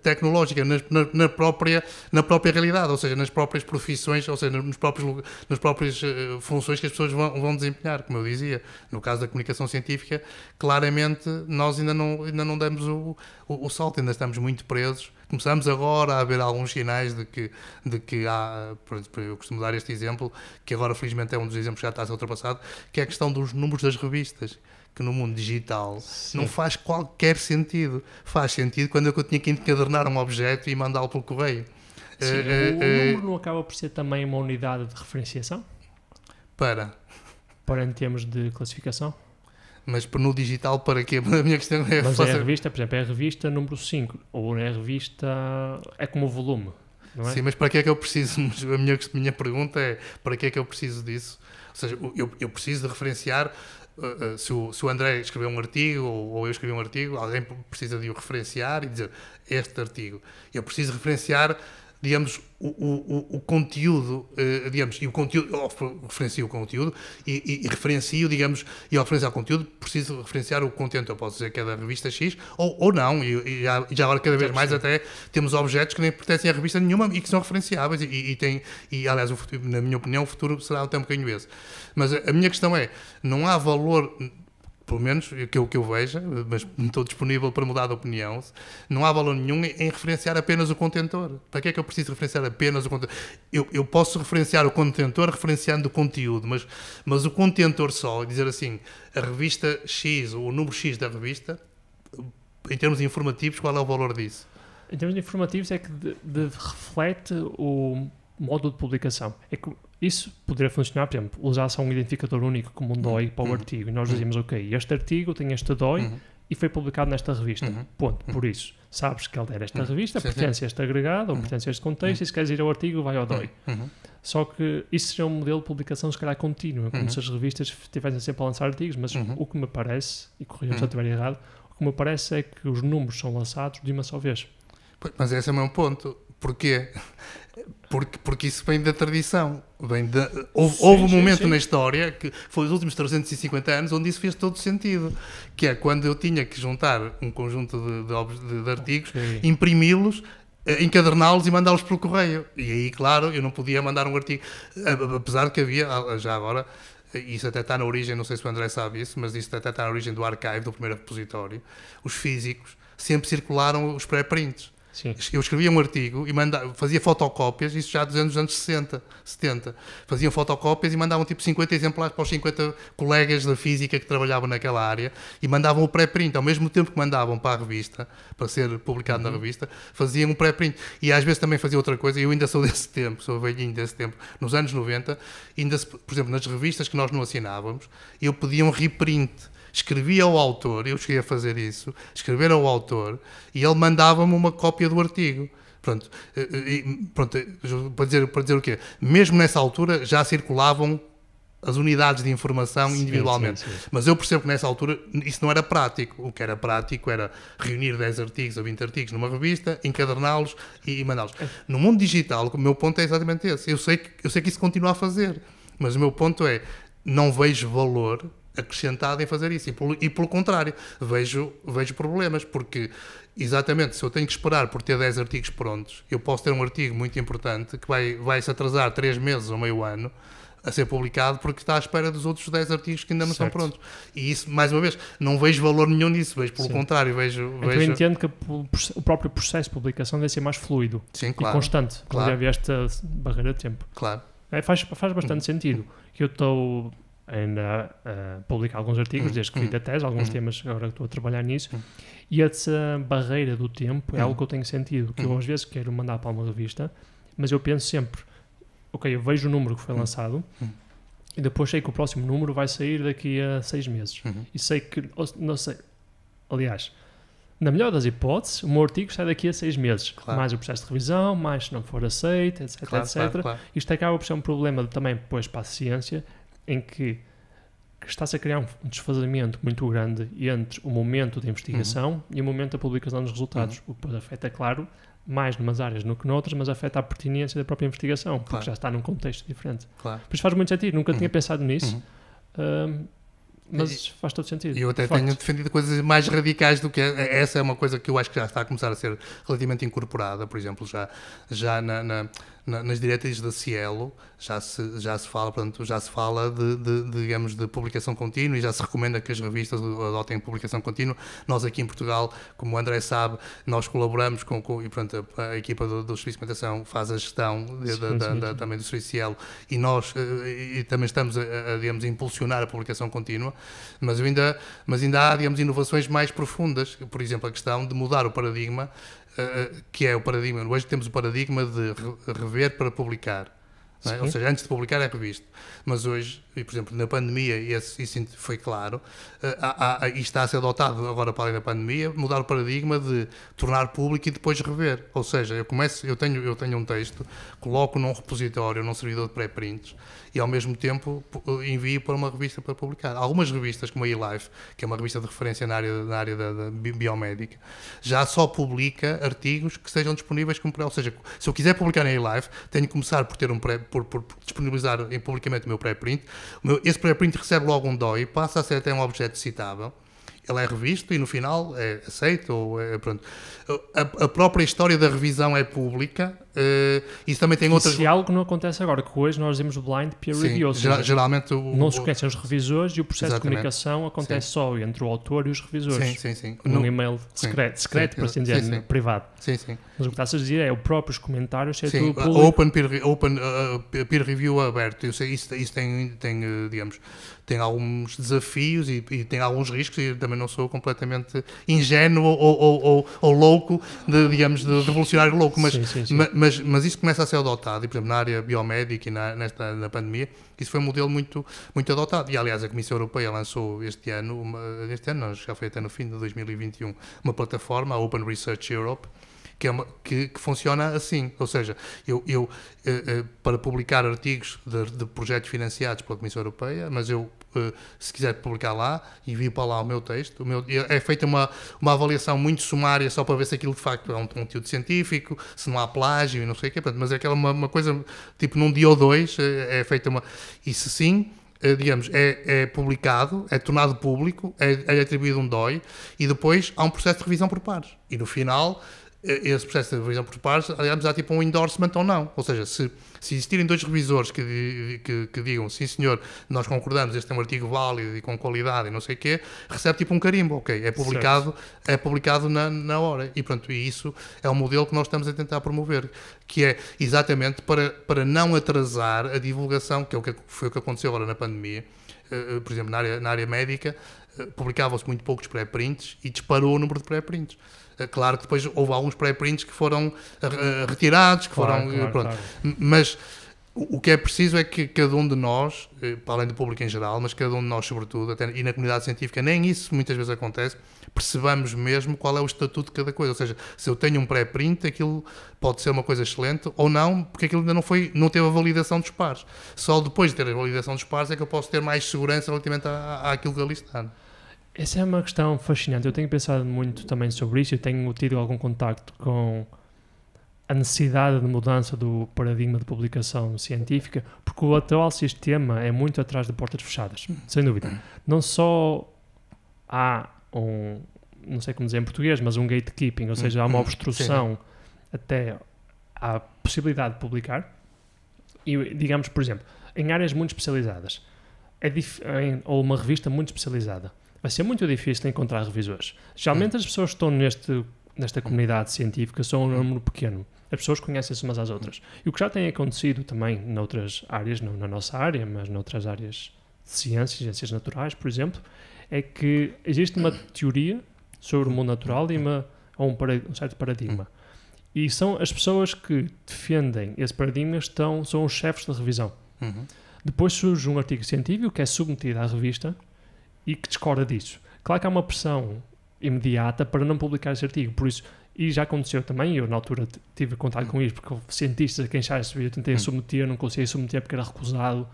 tecnológica, na própria realidade, ou seja, nas próprias profissões, ou seja, nas próprias funções que as pessoas vão desempenhar, como eu dizia. No caso da comunicação científica, claramente nós ainda não demos o salto, ainda estamos muito presos. Começamos agora a haver alguns sinais de que há, eu costumo dar este exemplo, que agora felizmente é um dos exemplos que já está a ser ultrapassado, que é a questão dos números das revistas, que no mundo digital não faz qualquer sentido. Faz sentido quando eu tinha que encadernar um objeto e mandá-lo pelo correio. Sim, o número não acaba por ser também uma unidade de referenciação? Para em termos de classificação? Mas no digital para quê? A minha questão é... Mas é a revista, por exemplo, é a revista número 5, ou é a revista... é como o volume, não é? Sim, mas para que é que eu preciso? A minha pergunta é, para que é que eu preciso disso? Ou seja, eu preciso de referenciar se o André escreveu um artigo ou eu escrevi um artigo, alguém precisa de o referenciar e dizer este artigo. Eu preciso referenciar, digamos, o conteúdo, digamos, e o conteúdo, referencio o conteúdo e referencio, digamos, e ao referenciar o conteúdo preciso referenciar o conteúdo. Eu posso dizer que é da revista X ou não, e já agora cada vez mais até temos objetos que nem pertencem a revista nenhuma e que são referenciáveis e aliás, na minha opinião, o futuro será até um bocadinho esse. Mas a minha questão é, não há valor, pelo menos que eu veja, mas estou disponível para mudar de opinião, não há valor nenhum em referenciar apenas o contentor. Para que é que eu preciso referenciar apenas o contentor? Eu posso referenciar o contentor referenciando o conteúdo, mas o contentor só, dizer assim, a revista X, ou o número X da revista, em termos informativos, qual é o valor disso? Em termos informativos é que reflete o modo de publicação. É que isso poderia funcionar, por exemplo, usar só um identificador único como um DOI para o artigo. E nós dizíamos, ok, este artigo tem este DOI e foi publicado nesta revista. Ponto. Por isso, sabes que ele é desta revista, pertence a este agregado ou pertence a este contexto e se queres ir ao artigo, vai ao DOI. Só que isso seria um modelo de publicação, se calhar, contínua, como se as revistas estivessem sempre a lançar artigos, mas o que me parece, e corrijam se eu estiver errado, o que me parece é que os números são lançados de uma só vez. Mas esse é o meu ponto. Porquê? Porque isso vem da tradição. Houve um momento na história, que foi os últimos 350 anos, onde isso fez todo sentido. Que é quando eu tinha que juntar um conjunto de artigos, imprimi-los, encaderná-los e mandá-los pelo correio. E aí, claro, eu não podia mandar um artigo. Apesar de que havia, já agora, isso até está na origem, não sei se o André sabe isso, mas isso até está na origem do archive, do primeiro repositório. Os físicos sempre circularam os pré-prints. Sim. Eu escrevia um artigo e fazia fotocópias, isso já dos anos 60, 70. Faziam fotocópias e mandavam tipo 50 exemplares para os 50 colegas da física que trabalhavam naquela área e mandavam o pré-print. Ao mesmo tempo que mandavam para a revista, para ser publicado na revista, faziam um pré-print. E às vezes também fazia outra coisa, e eu ainda sou desse tempo, sou velhinho desse tempo. Nos anos 90, ainda, por exemplo, nas revistas que nós não assinávamos, eu pedia um reprint. Escrevia ao autor, eu cheguei a fazer isso, escrever ao autor, e ele mandava-me uma cópia do artigo. Pronto, para dizer o quê? Mesmo nessa altura já circulavam as unidades de informação individualmente. Sim. Mas eu percebo que nessa altura isso não era prático. O que era prático era reunir 10 artigos ou 20 artigos numa revista, encaderná-los e mandá-los. No mundo digital, o meu ponto é exatamente esse. Eu sei que isso continua a fazer, mas o meu ponto é, não vejo valor acrescentado em fazer isso, e pelo contrário vejo problemas, porque exatamente, se eu tenho que esperar por ter 10 artigos prontos, eu posso ter um artigo muito importante que vai se atrasar 3 meses ou meio ano a ser publicado porque está à espera dos outros 10 artigos que ainda não estão prontos, e isso, mais uma vez, não vejo valor nenhum nisso, vejo pelo contrário, vejo... Eu entendo que o próprio processo de publicação deve ser mais fluido. Sim, claro, e constante, claro. Já havia esta barreira de tempo. Claro. Faz bastante sentido, que eu estou ainda a publicar alguns artigos desde que vi da tese, alguns temas agora que estou a trabalhar nisso, e essa barreira do tempo é algo que eu tenho sentido, que eu às vezes quero mandar para uma revista, mas eu penso sempre, ok, eu vejo o número que foi lançado e depois sei que o próximo número vai sair daqui a 6 meses e sei que, não sei, aliás, na melhor das hipóteses, o meu artigo sai daqui a 6 meses, claro. Mais o processo de revisão, mais se não for aceito, etc, etc. Claro. Isto acaba por ser um problema também depois para a ciência, em que está-se a criar um desfazamento muito grande entre o momento de investigação e o momento da publicação dos resultados, o que depois afeta, claro, mais numas áreas do que noutras, mas afeta a pertinência da própria investigação, porque já está num contexto diferente. Claro. Por isso faz muito sentido, nunca tinha pensado nisso, mas faz todo sentido. Eu até tenho defendido coisas mais radicais do que essa. É uma coisa que eu acho que já está a começar a ser relativamente incorporada, por exemplo, já nas diretrizes da Cielo já se fala, portanto, já se fala digamos, de publicação contínua, e já se recomenda que as revistas adotem publicação contínua. Nós aqui em Portugal, como o André sabe, nós colaboramos e portanto, a equipa do Serviço de Documentação faz a gestão também do Serviço Cielo, e nós também estamos digamos, a impulsionar a publicação contínua, mas ainda há, digamos, inovações mais profundas, por exemplo, a questão de mudar o paradigma, que é o paradigma, hoje temos o paradigma de rever para publicar. não é? Ou seja, antes de publicar é revisto. Mas hoje, e por exemplo, na pandemia, isso foi claro, e está a ser adotado agora para além da pandemia, mudar o paradigma de tornar público e depois rever. Ou seja, eu tenho um texto, coloco num repositório, num servidor de pré-prints, e ao mesmo tempo envio para uma revista para publicar. Algumas revistas, como a eLife, que é uma revista de referência na área da biomédica, já só publica artigos que sejam disponíveis como pré. Ou seja, se eu quiser publicar na eLife, tenho que começar por ter por disponibilizar publicamente o meu pré-print. Esse pré-print recebe logo um DOI, passa a ser até um objeto citável. Ele é revisto e no final é aceito. Pronto. A própria história da revisão é pública. Isso também tem outras... Isso é algo que não acontece agora, que hoje nós dizemos blind peer review. Ou seja, geralmente não se conhecem os revisores e o processo exatamente. De comunicação acontece só entre o autor e os revisores. Sim. Num e-mail secreto, por assim dizer, privado. Sim. Mas o que estás a dizer é os próprios comentários, é tudo público. Open peer review aberto. Eu sei, isso tem, digamos, tem alguns desafios e tem alguns riscos, e também não sou completamente ingênuo ou louco, digamos, de revolucionário louco, mas isso começa a ser adotado, e por exemplo na área biomédica e na pandemia, isso foi um modelo muito, muito adotado, e aliás a Comissão Europeia lançou este ano, já foi até no fim de 2021, uma plataforma, a Open Research Europe, que funciona assim, ou seja, eu para publicar artigos de projetos financiados pela Comissão Europeia, mas se quiser publicar lá, envio para lá o meu texto, é feita uma avaliação muito sumária só para ver se aquilo de facto é um conteúdo científico, se não há plágio e não sei o quê, mas é aquela uma coisa, tipo num dia ou dois, é feita e se sim, digamos, é publicado, é tornado público, é atribuído um DOI, e depois há um processo de revisão por pares, e no final esse processo de revisão por pares, aliás, há tipo um endorsement ou não. Ou seja, se existirem dois revisores que digam, sim senhor, nós concordamos, este é um artigo válido e com qualidade e não sei o quê, recebe tipo um carimbo, ok, é publicado na hora. E pronto, e isso é um modelo que nós estamos a tentar promover, que é exatamente para não atrasar a divulgação, que foi o que aconteceu agora na pandemia. Por exemplo, na área médica, publicavam-se muito poucos pré-prints e disparou o número de pré-prints. Claro que depois houve alguns pré-prints que foram retirados, que foram... Pronto. Mas o que é preciso é que cada um de nós, para além do público em geral, mas cada um de nós sobretudo, até, e na comunidade científica nem isso muitas vezes acontece, percebamos mesmo qual é o estatuto de cada coisa. Ou seja, se eu tenho um pré-print, aquilo pode ser uma coisa excelente ou não, porque aquilo ainda não teve a validação dos pares. Só depois de ter a validação dos pares é que eu posso ter mais segurança relativamente àquilo que ali está. Essa é uma questão fascinante. Eu tenho pensado muito também sobre isso. Eu tenho tido algum contacto com a necessidade de mudança do paradigma de publicação científica, porque o atual sistema é muito atrás de portas fechadas, sem dúvida. Não só há não sei como dizer em português, mas um gatekeeping, ou seja, há uma obstrução até à possibilidade de publicar. E, digamos, por exemplo, em áreas muito especializadas, ou uma revista muito especializada, vai ser muito difícil encontrar revisores. Geralmente as pessoas que estão nesta comunidade científica são um número pequeno. As pessoas conhecem-se umas às outras. E o que já tem acontecido também noutras áreas, não na nossa área, mas noutras áreas de ciências naturais, por exemplo, é que existe uma teoria sobre o mundo natural e um certo paradigma. E são as pessoas que defendem esse paradigma são os chefes de revisão. Depois surge um artigo científico que é submetido à revista e que discorda disso. Claro que há uma pressão imediata para não publicar esse artigo, por isso, e já aconteceu também, eu na altura tive contato com isso, porque cientistas a quem já recebi, eu tentei submeter, não consegui submeter porque era recusado,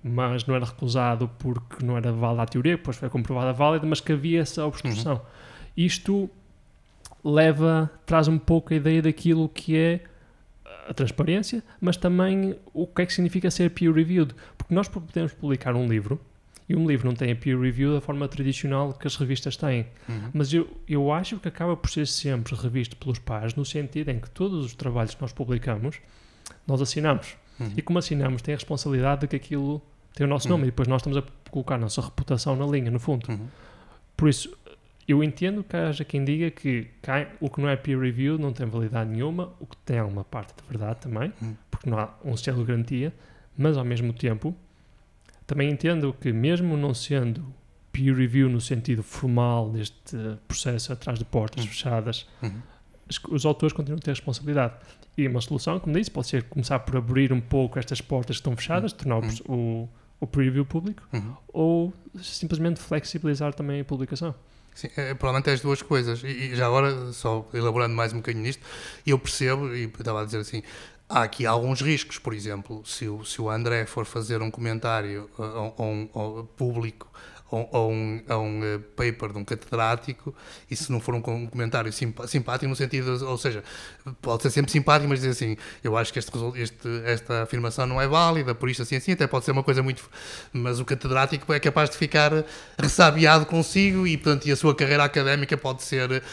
mas não era recusado porque não era válida a teoria, depois foi comprovada válida, mas que havia essa obstrução. Isto traz um pouco a ideia daquilo que é a transparência, mas também o que é que significa ser peer-reviewed, porque nós podemos publicar um livro, e um livro não tem a peer review da forma tradicional que as revistas têm. Mas eu acho que acaba por ser sempre revisto pelos pares, no sentido em que todos os trabalhos que nós publicamos, nós assinamos. E como assinamos, tem a responsabilidade de que aquilo tem o nosso nome, e depois nós estamos a colocar a nossa reputação na linha, no fundo. Por isso, eu entendo que haja quem diga que o que não é peer review não tem validade nenhuma, o que tem alguma parte de verdade também, porque não há um selo de garantia, mas ao mesmo tempo também entendo que, mesmo não sendo peer review no sentido formal deste processo atrás de portas fechadas, os autores continuam a ter responsabilidade. E uma solução, como disse, pode ser começar por abrir um pouco estas portas que estão fechadas, tornar o preview público, ou simplesmente flexibilizar também a publicação. Sim, provavelmente é as duas coisas. E já agora, só elaborando mais um bocadinho nisto, eu percebo, e estava a dizer assim, há aqui alguns riscos. Por exemplo, se o André for fazer um comentário público a um paper de um catedrático, e se não for um comentário simpático no sentido, ou seja, pode ser sempre simpático, mas dizer assim, eu acho que esta afirmação não é válida, por isto assim, até pode ser uma coisa muito... Mas o catedrático é capaz de ficar ressabiado consigo e, portanto, a sua carreira académica pode ser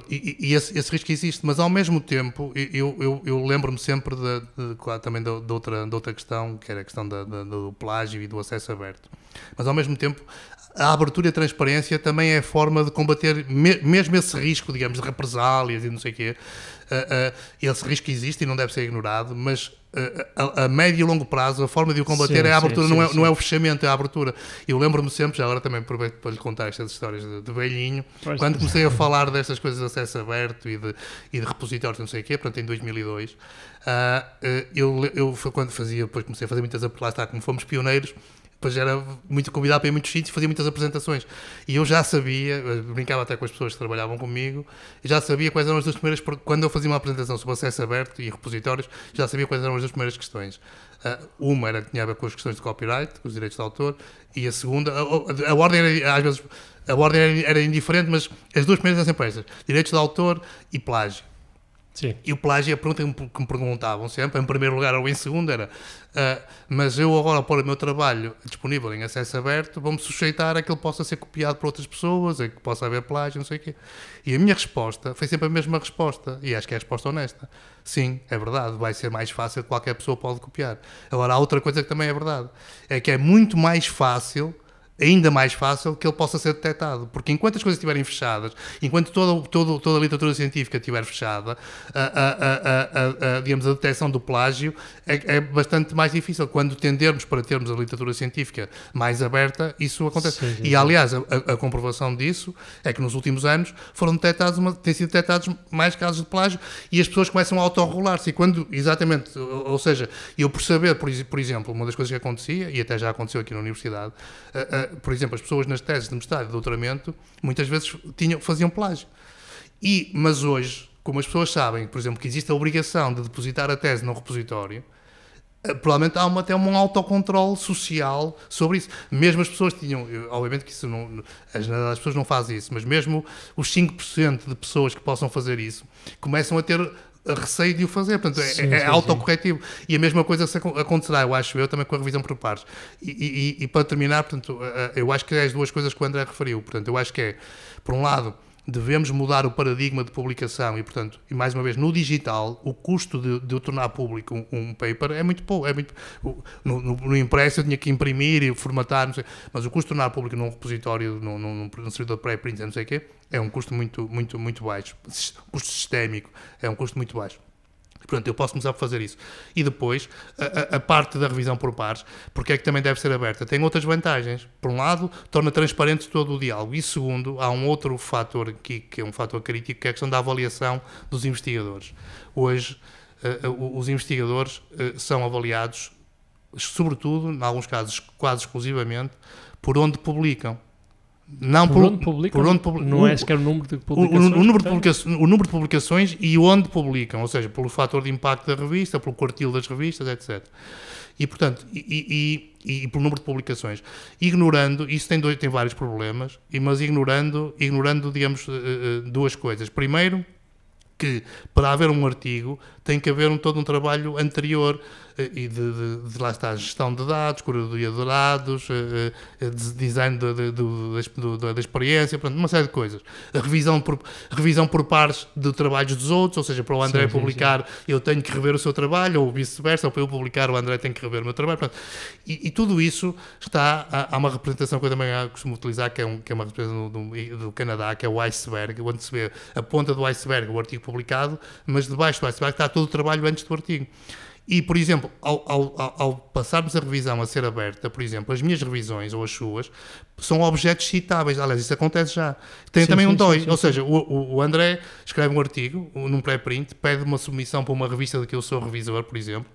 e esse risco existe, mas ao mesmo tempo eu lembro-me sempre também de outra questão, que era a questão do plágio e do acesso aberto. Mas ao mesmo tempo a abertura e a transparência também é forma de combater mesmo esse risco, digamos, de represálias e não sei o quê. Esse risco existe e não deve ser ignorado, mas a médio e longo prazo a forma de o combater é a abertura, não é o fechamento, é a abertura. Eu lembro-me sempre, já agora também aproveito para lhe contar estas histórias de velhinho, quando comecei a falar destas coisas de acesso aberto e de repositórios, não sei o quê, portanto em 2002, eu foi quando depois comecei a fazer muitas, lá está, como fomos pioneiros, depois era muito convidado para ir a muitos sítios, fazia muitas apresentações. E eu já sabia, brincava até com as pessoas que trabalhavam comigo, já sabia quais eram as duas primeiras, quando eu fazia uma apresentação sobre acesso aberto e repositórios, já sabia quais eram as duas primeiras questões. Uma era que tinha a ver com as questões de copyright, com os direitos de autor, e a segunda, a ordem era, às vezes, a ordem era indiferente, mas as duas primeiras eram sempre estas: direitos de autor e plágio. Sim. E o plágio, a pergunta que me perguntavam sempre, em primeiro lugar ou em segundo, era mas eu agora, pôr o meu trabalho disponível em acesso aberto, vou-me sujeitar a que ele possa ser copiado por outras pessoas, a que possa haver plágio, não sei o quê. E a minha resposta foi sempre a mesma resposta, e acho que é a resposta honesta. Sim, é verdade, vai ser mais fácil, qualquer pessoa pode copiar. Agora, há outra coisa que também é verdade, é que é muito mais fácil, ainda mais fácil, que ele possa ser detectado. Porque enquanto as coisas estiverem fechadas, enquanto toda a literatura científica estiver fechada, digamos, a detecção do plágio é bastante mais difícil. Quando tendermos para termos a literatura científica mais aberta, isso acontece. Sim. E, aliás, a comprovação disso é que nos últimos anos têm sido detectados mais casos de plágio e as pessoas começam a autorregular-se. E quando, exatamente, ou seja, eu por saber, por exemplo, uma das coisas que acontecia, e até já aconteceu aqui na universidade, por exemplo, as pessoas nas teses de mestrado e de doutoramento muitas vezes faziam plágio. Mas hoje, como as pessoas sabem, por exemplo, que existe a obrigação de depositar a tese no repositório, provavelmente há até um autocontrole social sobre isso. Mesmo as pessoas tinham, obviamente que isso não, as pessoas não fazem isso, mas mesmo os 5% de pessoas que possam fazer isso começam a ter receio de o fazer, portanto é autocorretivo. E a mesma coisa acontecerá, eu acho, também com a revisão por pares. E para terminar, portanto, eu acho que é as duas coisas que o André referiu. Portanto, eu acho que é, por um lado, devemos mudar o paradigma de publicação e, portanto, e mais uma vez, no digital, o custo de eu tornar público um paper é muito pouco. No impresso eu tinha que imprimir e formatar, não sei, mas o custo de tornar público num repositório, num servidor pré-print, não sei o quê, é um custo muito baixo. O custo sistémico é um custo muito baixo. Portanto, eu posso começar por fazer isso. E depois, a parte da revisão por pares, porque é que também deve ser aberta? Tem outras vantagens. Por um lado, torna transparente todo o diálogo. E segundo, há um outro fator aqui, que é um fator crítico, que é a questão da avaliação dos investigadores. Hoje, os investigadores são avaliados, sobretudo, em alguns casos, quase exclusivamente, por onde publicam. Não por onde publicam, não é sequer o número de publicações. O número de publicações e onde publicam, ou seja, pelo fator de impacto da revista, pelo quartil das revistas, etc. E, portanto, e pelo número de publicações. Ignorando, isso tem vários problemas, mas ignorando, digamos, duas coisas. Primeiro, que para haver um artigo tem que haver todo um trabalho anterior e de lá está, gestão de dados, curadoria de dados, design da experiência, portanto, uma série de coisas. A revisão por pares de trabalhos dos outros, ou seja, para o André publicar, eu tenho que rever o seu trabalho, ou vice-versa, ou para eu publicar, o André tem que rever o meu trabalho. Portanto, e tudo isso há uma representação que eu também costumo utilizar, que é uma representação do Canadá, que é o iceberg, onde se vê a ponta do iceberg, o artigo publicado, mas debaixo do iceberg está todo o trabalho antes do artigo. E, por exemplo, ao passarmos a revisão a ser aberta, por exemplo, as minhas revisões ou as suas são objetos citáveis. Aliás, isso acontece já. Tem também um DOI. Ou seja, o André escreve um artigo num pré-print, pede uma submissão para uma revista de que eu sou revisor, por exemplo,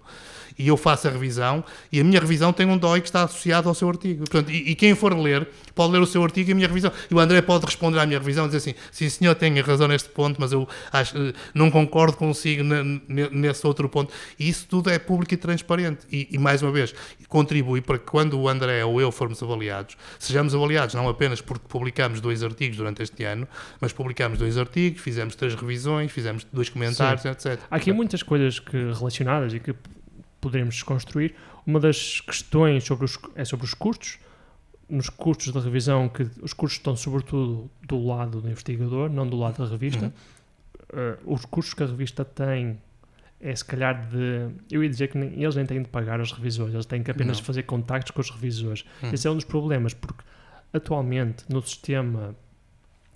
e eu faço a revisão, e a minha revisão tem um DOI que está associado ao seu artigo. Portanto, e quem for ler, pode ler o seu artigo e a minha revisão. E o André pode responder à minha revisão e dizer assim, sim senhor, tem razão neste ponto, mas eu não concordo consigo nesse outro ponto. E isso tudo é público e transparente. E mais uma vez, contribui para que quando o André ou eu formos avaliados, sejamos avaliados não apenas porque publicamos 2 artigos durante este ano, mas publicamos 2 artigos, fizemos 3 revisões, fizemos 2 comentários, etc. Há aqui muitas coisas relacionadas e que poderemos desconstruir. Uma das questões é sobre os custos. Nos custos da revisão, que os custos estão sobretudo do lado do investigador, não do lado da revista. Os custos que a revista tem é se calhar eu ia dizer que eles nem têm de pagar aos revisores, eles têm que apenas fazer contactos com os revisores. Esse é um dos problemas, porque atualmente no sistema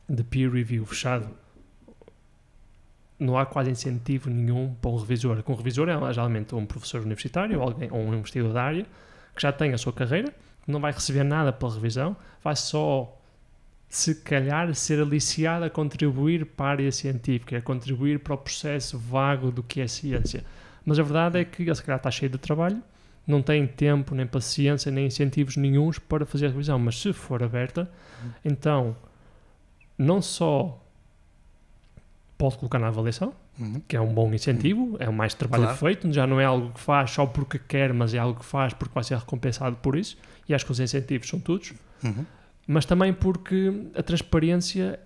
de peer review fechado não há quase incentivo nenhum para um revisor. Um revisor é geralmente um professor universitário ou um investigador da área que já tem a sua carreira, que não vai receber nada pela revisão, vai só, se calhar, ser aliciado a contribuir para a área científica, a contribuir para o processo vago do que é ciência. Mas a verdade é que ele, se calhar, está cheio de trabalho, não tem tempo, nem paciência, nem incentivos nenhuns para fazer a revisão. Mas se for aberta, então, não só pode colocar na avaliação, que é um bom incentivo, é mais trabalho feito, já não é algo que faz só porque quer, mas é algo que faz porque vai ser recompensado por isso, e acho que os incentivos são todos, mas também porque a transparência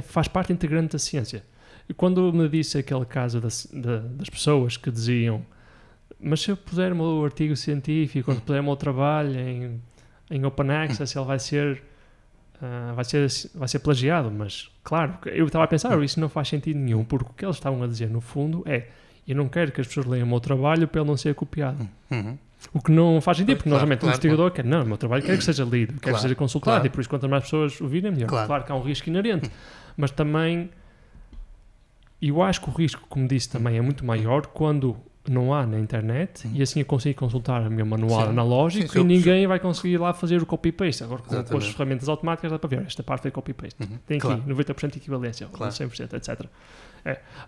faz parte integrante da ciência. E quando me disse aquele caso das pessoas que diziam, mas se eu puser o meu artigo científico, quando puser o meu trabalho em Open Access, ele vai ser plagiado, mas claro, eu estava a pensar, isso não faz sentido nenhum, porque o que eles estavam a dizer no fundo é, eu não quero que as pessoas leiam o meu trabalho para ele não ser copiado. O que não faz sentido, porque normalmente o investigador quer, não, o meu trabalho quer que seja lido, quer que seja consultado, e por isso quanto mais pessoas o virem, melhor. Claro que há um risco inerente, mas também eu acho que o risco, como disse também, é muito maior quando não há na internet, e assim eu consigo consultar o meu manual analógico, e ninguém vai conseguir lá fazer o copy-paste. Agora com as ferramentas automáticas dá para ver, esta parte é copy-paste. Tem aqui 90% de equivalência, 100%, etc.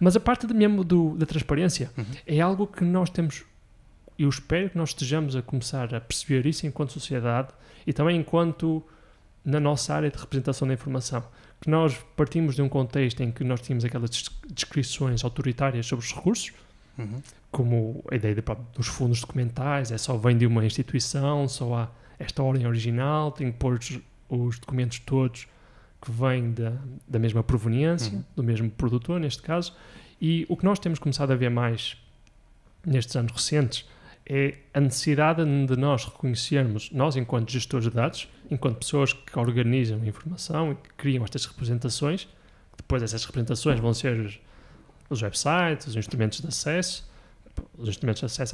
Mas a parte mesmo da transparência é algo que nós temos, eu espero que nós estejamos a começar a perceber isso enquanto sociedade e também enquanto na nossa área de representação da informação. Que nós partimos de um contexto em que nós tínhamos aquelas descrições autoritárias sobre os recursos, como a ideia dos fundos documentais, só vem de uma instituição, só há esta ordem original, tem que pôr os documentos todos que vêm da mesma proveniência, do mesmo produtor, neste caso, e o que nós temos começado a ver mais nestes anos recentes é a necessidade de nós reconhecermos, nós enquanto gestores de dados, enquanto pessoas que organizam a informação e que criam estas representações, depois essas representações vão ser os websites, os instrumentos de acesso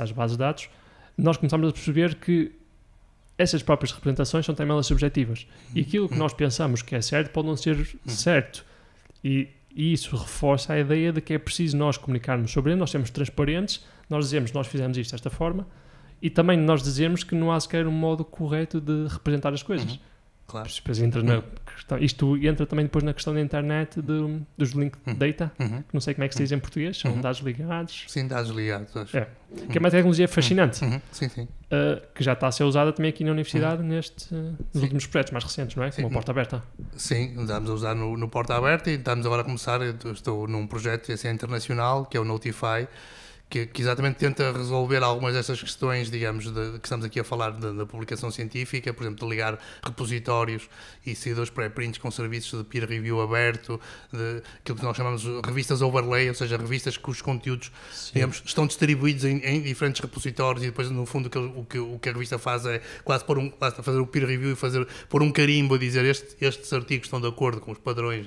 às bases de dados, nós começamos a perceber que essas próprias representações são também elas subjetivas. E aquilo que nós pensamos que é certo pode não ser certo. E isso reforça a ideia de que é preciso nós comunicarmos sobre ele, nós sermos transparentes, nós dizemos nós fizemos isto desta forma, e também nós dizemos que não há sequer um modo correto de representar as coisas. Claro. Depois entra na questão, isto entra também depois na questão da internet dos link data, que não sei como é que se diz em português, são dados ligados. Sim, dados ligados, acho. Que é uma tecnologia fascinante, sim, sim. Que já está a ser usada também aqui na universidade nos últimos projetos mais recentes, não é? Como a Porta Aberta. Sim, andamos a usar no Porta Aberta e estamos agora a começar, eu estou num projeto internacional, que é o Notify, que exatamente tenta resolver algumas dessas questões, digamos, que estamos aqui a falar da publicação científica, por exemplo, de ligar repositórios e seguidores pré-prints com serviços de peer review aberto, de aquilo que nós chamamos de revistas overlay, ou seja, revistas cujos conteúdos, digamos, estão distribuídos em diferentes repositórios e depois, no fundo, o que a revista faz é quase fazer o peer review e pôr um carimbo a dizer estes artigos estão de acordo com os padrões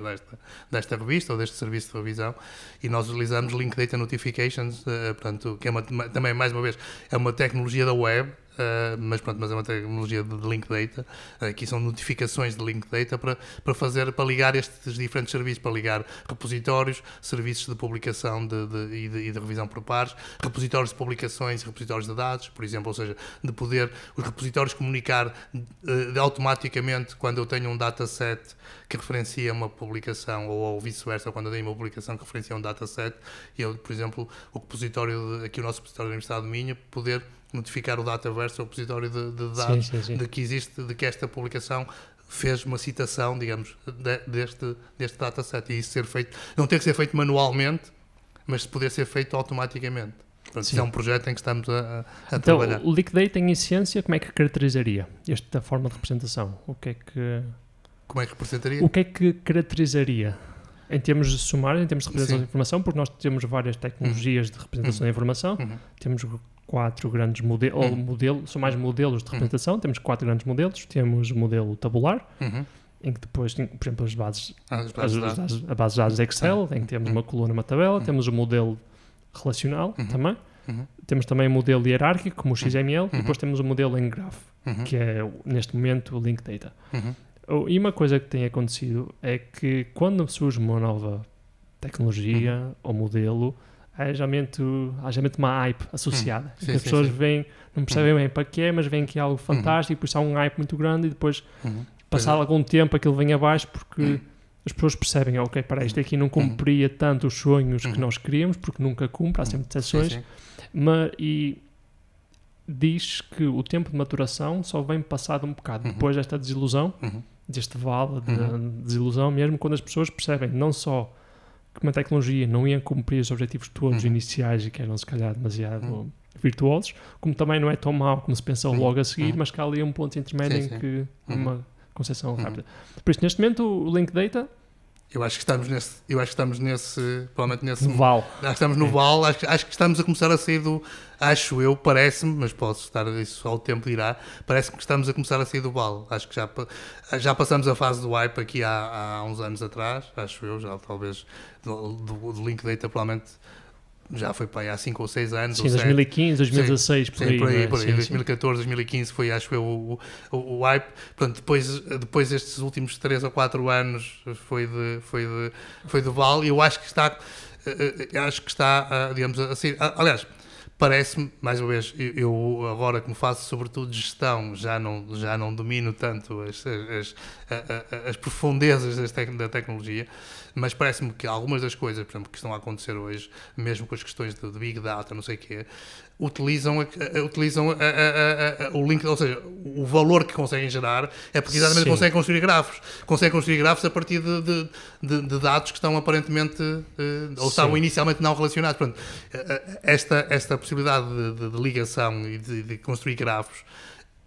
desta revista ou deste serviço de revisão, e nós utilizamos Link Data Notifications, portanto, que é também, mais uma vez, é uma tecnologia da web, mas é uma tecnologia de link data. Aqui são notificações de link data para ligar estes diferentes serviços, para ligar repositórios, serviços de publicação e de revisão por pares, repositórios de publicações e repositórios de dados, por exemplo, ou seja, de poder os repositórios comunicar automaticamente quando eu tenho um dataset que referencia uma publicação, ou vice-versa, quando eu tenho uma publicação que referencia um dataset, e eu, por exemplo, aqui o nosso repositório da Universidade de Minho, poder notificar o Dataverse, o repositório de dados, sim. de que esta publicação fez uma citação, digamos, deste dataset, e isso ser feito, não ter que ser feito manualmente, mas poder ser feito automaticamente. Portanto, isso é um projeto em que estamos a trabalhar. Então, o Link Data, em essência, como é que caracterizaria esta forma de representação? Como é que representaria? O que é que caracterizaria? Em termos de sumário, em termos de representação de informação, porque nós temos várias tecnologias de representação da informação, temos 4 grandes modelos, são mais modelos de representação, temos 4 grandes modelos, temos o modelo tabular, em que depois, por exemplo, a base de dados Excel, em que temos uma coluna, uma tabela, temos o modelo relacional também, temos também o modelo hierárquico, como o XML, e depois temos o modelo em graph, que é, neste momento, o Link Data. E uma coisa que tem acontecido é que quando surge uma nova tecnologia ou modelo, há geralmente uma hype associada. As pessoas veem, não percebem bem para que é, mas veem que é algo fantástico, depois há um hype muito grande e depois, passado algum tempo, aquilo vem abaixo porque as pessoas percebem, ok, para isto aqui não cumpria tanto os sonhos que nós queríamos, porque nunca cumpre, há sempre exceções, e diz que o tempo de maturação só vem passado um bocado depois desta desilusão, deste vale de desilusão mesmo, quando as pessoas percebem não só que uma tecnologia não ia cumprir os objetivos todos iniciais e que eram se calhar demasiado virtuosos, como também não é tão mau como se pensou logo a seguir, mas que há ali um ponto intermédio em que uma concepção rápida. Por isso, neste momento, o Link Data... Eu acho que estamos provavelmente nesse vale. Acho que estamos no vale, acho que estamos a começar a sair parece-me, mas posso estar, isso só o tempo dirá, parece-me que estamos a começar a sair do vale. Acho que já passamos a fase do hype aqui há uns anos atrás, acho eu, já talvez do Link Data provavelmente já foi para aí há 5 ou 6 anos. Sim, 2015, 2016, por aí. Por aí. 2014, 2015 foi, acho eu, o hype. Portanto, depois estes últimos 3 ou 4 anos foi do vale, e eu acho que está, digamos assim, aliás, parece-me, mais uma vez, eu agora como faço sobretudo gestão, já não domino tanto as profundezas da tecnologia, mas parece-me que algumas das coisas, por exemplo, que estão a acontecer hoje, mesmo com as questões de Big Data, não sei o quê, utilizam o link, ou seja, o valor que conseguem gerar é porque exatamente conseguem construir grafos a partir de dados que estão aparentemente ou estavam inicialmente não relacionados. Portanto, esta possibilidade de ligação e de construir grafos,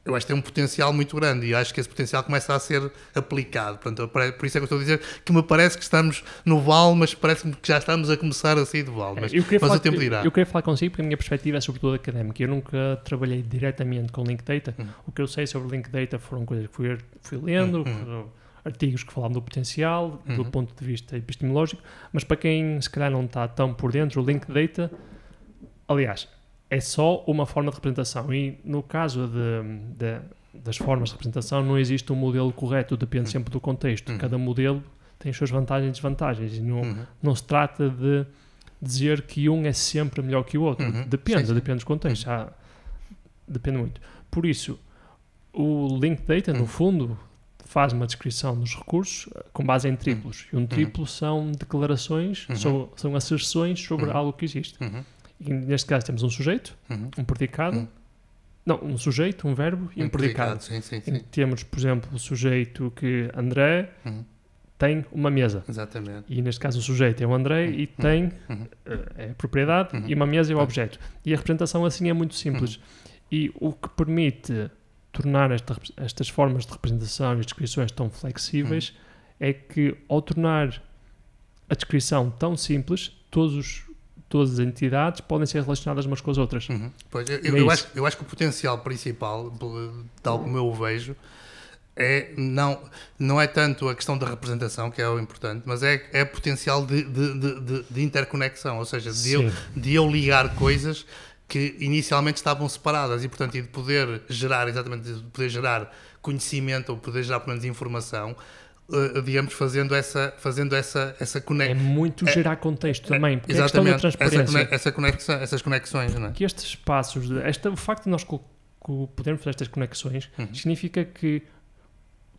eu acho que tem um potencial muito grande, e acho que esse potencial começa a ser aplicado. Portanto, por isso é que eu estou a dizer que me parece que estamos no vale, mas parece-me que já estamos a começar a sair do vale. Mas o tempo dirá. Eu queria falar consigo porque a minha perspectiva é sobretudo académica. Eu nunca trabalhei diretamente com Link Data. O que eu sei sobre Link Data foram coisas que fui lendo, artigos que falavam do potencial, do ponto de vista epistemológico, mas para quem se calhar não está tão por dentro, o Link Data, aliás, é só uma forma de representação, e no caso das formas de representação não existe um modelo correto, depende sempre do contexto. Cada modelo tem as suas vantagens e desvantagens, e não se trata de dizer que um é sempre melhor que o outro. Depende dos contextos, depende muito. Por isso, o Link Data, no fundo, faz uma descrição dos recursos com base em triplos, e um triplo são declarações, são asserções sobre algo que existe. E neste caso temos um sujeito, um predicado, um sujeito, um verbo e um predicado. Sim. Temos, por exemplo, o sujeito que André tem uma mesa. Exatamente. E neste caso o sujeito é o André e tem é a propriedade e uma mesa é o objeto. E a representação assim é muito simples. E o que permite tornar estas formas de representação e descrições tão flexíveis é que, ao tornar a descrição tão simples, todas as entidades podem ser relacionadas umas com as outras. Pois, eu acho que o potencial principal, tal como eu o vejo, não é tanto a questão da representação, que é o importante, mas é potencial de interconexão, ou seja, de eu ligar coisas que inicialmente estavam separadas e, portanto, e de poder gerar, exatamente, de poder gerar conhecimento ou poder gerar, pelo menos, informação, digamos, fazendo essa conexão. É muito gerar contexto também, porque é a questão da transparência. Essas conexões, não é? Que estes passos, o facto de nós podermos fazer estas conexões, significa que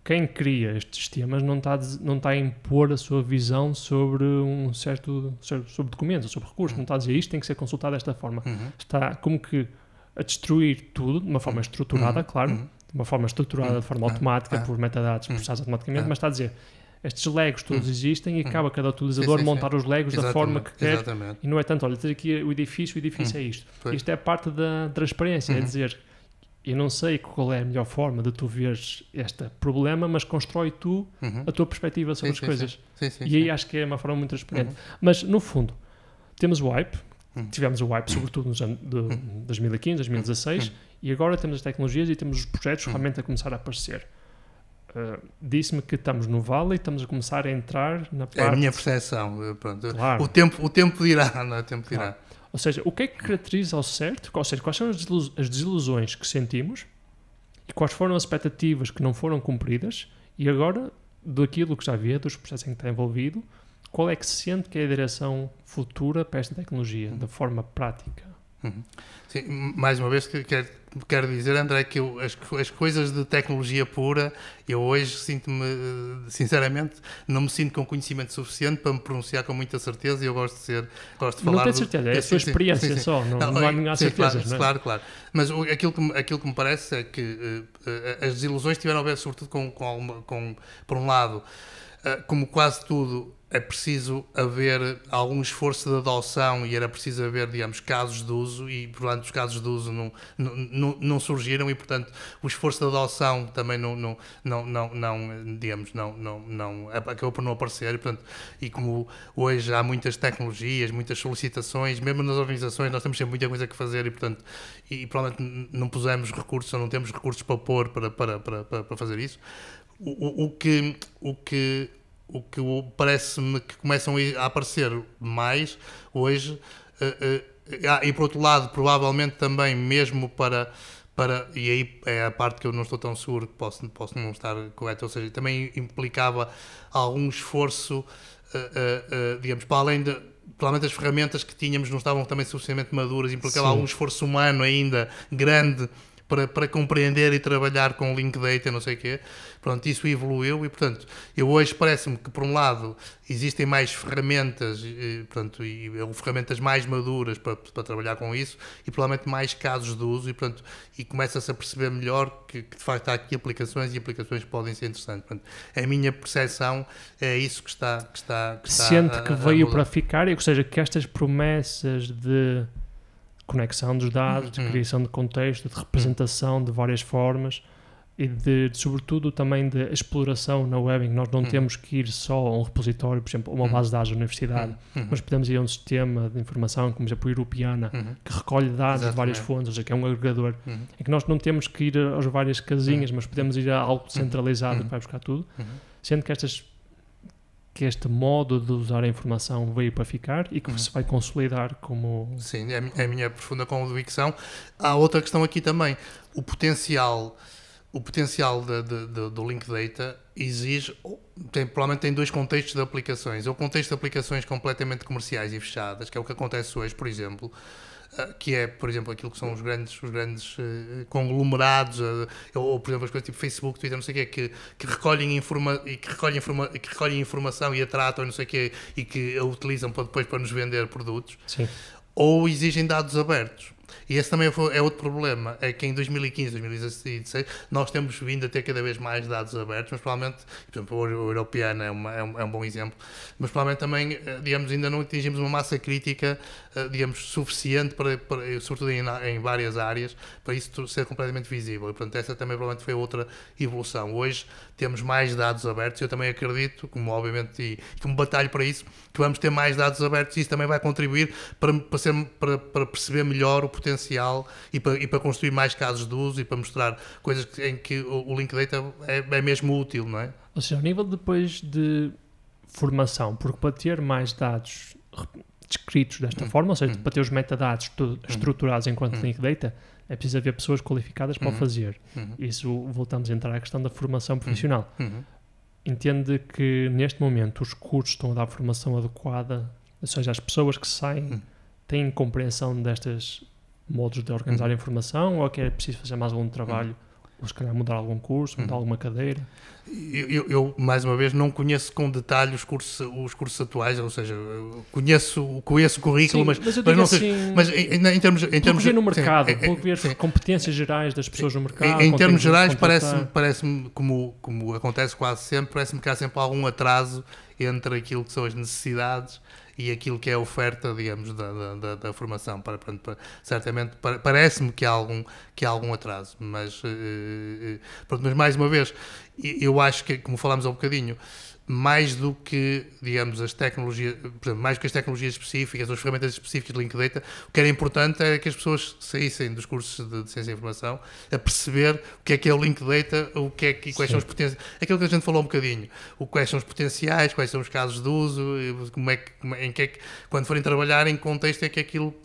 quem cria estes sistemas não está a impor a sua visão sobre sobre documentos, sobre recursos, não está a dizer isto tem que ser consultado desta forma. Está como que a destruir tudo de uma forma estruturada, claro, de uma forma estruturada, de forma automática, por metadados processados automaticamente, mas está a dizer, estes legos todos existem e acaba cada utilizador montar os legos da forma que quer. E não é tanto, olha, tens aqui o edifício é isto. Isto é parte da transparência, é dizer, eu não sei qual é a melhor forma de tu veres este problema, mas constrói tu a tua perspectiva sobre as coisas. E aí acho que é uma forma muito transparente. Mas, no fundo, temos o hype, tivemos o hype sobretudo nos anos de 2015, 2016, e agora temos as tecnologias e temos os projetos realmente a começar a aparecer. Disse-me que estamos no vale e estamos a começar a entrar na parte... É a minha percepção. Pronto. Claro. O tempo dirá, não é? O tempo dirá. Claro. Ou seja, o que é que caracteriza ao certo? Ou seja, quais são as desilusões que sentimos e quais foram as expectativas que não foram cumpridas e agora, daquilo que já havia, dos processos em que está envolvido, qual é que se sente que é a direção futura para esta tecnologia, da forma prática? Sim, mais uma vez quero dizer, André, que as coisas de tecnologia pura, eu hoje sinto-me, sinceramente, não me sinto com conhecimento suficiente para me pronunciar com muita certeza e eu gosto de falar... Não tenho certeza, é a sua experiência só, não há nenhuma certeza, não é? Claro. Mas aquilo que me parece é que as desilusões tiveram a ver sobretudo com por um lado, como quase tudo, é preciso haver algum esforço de adoção e era preciso haver, digamos, casos de uso e, portanto, os casos de uso não surgiram e, portanto, o esforço de adoção também não acabou por não aparecer e, portanto, e como hoje há muitas tecnologias, muitas solicitações, mesmo nas organizações nós temos sempre muita coisa que fazer e, portanto, e provavelmente não pusemos recursos ou não temos recursos para pôr para fazer isso. O que parece-me que começam a aparecer mais hoje, e por outro lado, provavelmente também mesmo para e aí é a parte que eu não estou tão seguro, que posso não estar correto, ou seja, também implicava algum esforço, digamos, para além de... Provavelmente as ferramentas que tínhamos não estavam também suficientemente maduras, implicava algum esforço humano ainda grande para compreender e trabalhar com link data, não sei o quê. Pronto, isso evoluiu e, portanto, eu hoje parece-me que, por um lado, existem mais ferramentas, ferramentas mais maduras para trabalhar com isso e, provavelmente, mais casos de uso e começa-se a perceber melhor que, de facto, há aqui aplicações que podem ser interessantes. Portanto, a minha percepção é isso que está Sente que veio para ficar, ou seja, que estas promessas de conexão dos dados, de criação de contexto, de representação de várias formas e de sobretudo também de exploração na web, em que nós não temos que ir só a um repositório, por exemplo, a uma base de dados da universidade, mas podemos ir a um sistema de informação, como por exemplo o Europeana, que recolhe dados de várias fontes, ou seja, que é um agregador, em que nós não temos que ir às várias casinhas, mas podemos ir a algo centralizado que vai buscar tudo, sendo que este modo de usar a informação veio para ficar e que se vai consolidar como... Sim, é a minha profunda convicção. Há outra questão aqui também. O potencial do Link Data exige... provavelmente tem dois contextos de aplicações. O contexto de aplicações completamente comerciais e fechadas, que é o que acontece hoje, por exemplo, que é, por exemplo, aquilo que são os grandes conglomerados, ou, por exemplo, as coisas tipo Facebook, Twitter, não sei o quê, que recolhem informação e a tratam, não sei o quê, e que a utilizam depois para nos vender produtos. Sim. Ou exigem dados abertos. E esse também é outro problema, é que em 2015, 2016, nós temos vindo a ter cada vez mais dados abertos, mas provavelmente, por exemplo, o Europeana é um bom exemplo, mas provavelmente também, digamos, ainda não atingimos uma massa crítica, digamos, suficiente, sobretudo em várias áreas, para isso ser completamente visível. E, portanto, essa também provavelmente foi outra evolução. Hoje temos mais dados abertos, eu também acredito, como obviamente, e como batalho para isso, que vamos ter mais dados abertos e isso também vai contribuir para perceber melhor o potencial e para construir mais casos de uso e para mostrar coisas em que o Link Data é mesmo útil, não é? Ou seja, ao nível depois de formação, porque para ter mais dados descritos desta forma, ou seja, para ter os metadados estruturados enquanto link data, é preciso haver pessoas qualificadas para o fazer. Isso, voltamos a entrar à questão da formação profissional. Entende que, neste momento, os cursos estão a dar formação adequada, ou seja, as pessoas que saem têm compreensão destes modos de organizar a informação, ou é que é preciso fazer mais algum trabalho, ou se calhar mudar algum curso, mudar alguma cadeira? Eu, mais uma vez, não conheço com detalhe os cursos atuais, ou seja, conheço o currículo, mas não assim, sei, mas em termos ver no mercado, ver competências gerais das pessoas no mercado. Em termos gerais, parece-me como acontece quase sempre, parece-me que há sempre algum atraso entre aquilo que são as necessidades e aquilo que é a oferta, digamos, da formação. Certamente, parece-me que há algum atraso, mas mais uma vez, eu acho que, como falámos há um bocadinho, mais do que, digamos, as tecnologias, por exemplo, mais do que as tecnologias específicas, as ferramentas específicas de Link Data, o que era importante era que as pessoas saíssem dos cursos de Ciência e Informação a perceber o que é o Link Data, quais são os potenciais, aquilo que a gente falou um bocadinho, quais são os potenciais, quais são os casos de uso, quando forem trabalhar, em que contexto é que aquilo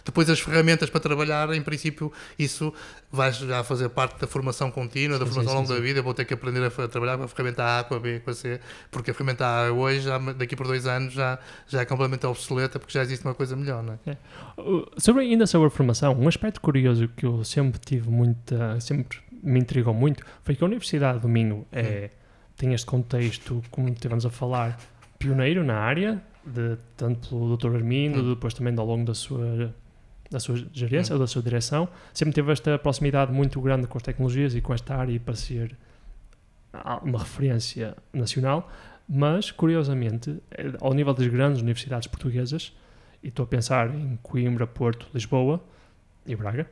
depois as ferramentas para trabalhar, em princípio, isso vai já fazer parte da formação contínua, da formação ao longo da vida. Eu vou ter que aprender a trabalhar com a ferramenta A, com a B, com a C, porque a ferramenta A hoje, daqui por 2 anos, já é completamente obsoleta, porque já existe uma coisa melhor, não é? Ainda sobre a formação, um aspecto curioso que eu sempre sempre me intrigou muito, foi que a Universidade do Minho tem este contexto, como estivemos a falar, pioneiro na área, tanto pelo Dr. Armindo, depois também ao longo da sua gerência ou da sua direção, sempre teve esta proximidade muito grande com as tecnologias e com esta área para ser uma referência nacional, mas, curiosamente, ao nível das grandes universidades portuguesas, e estou a pensar em Coimbra, Porto, Lisboa e Braga,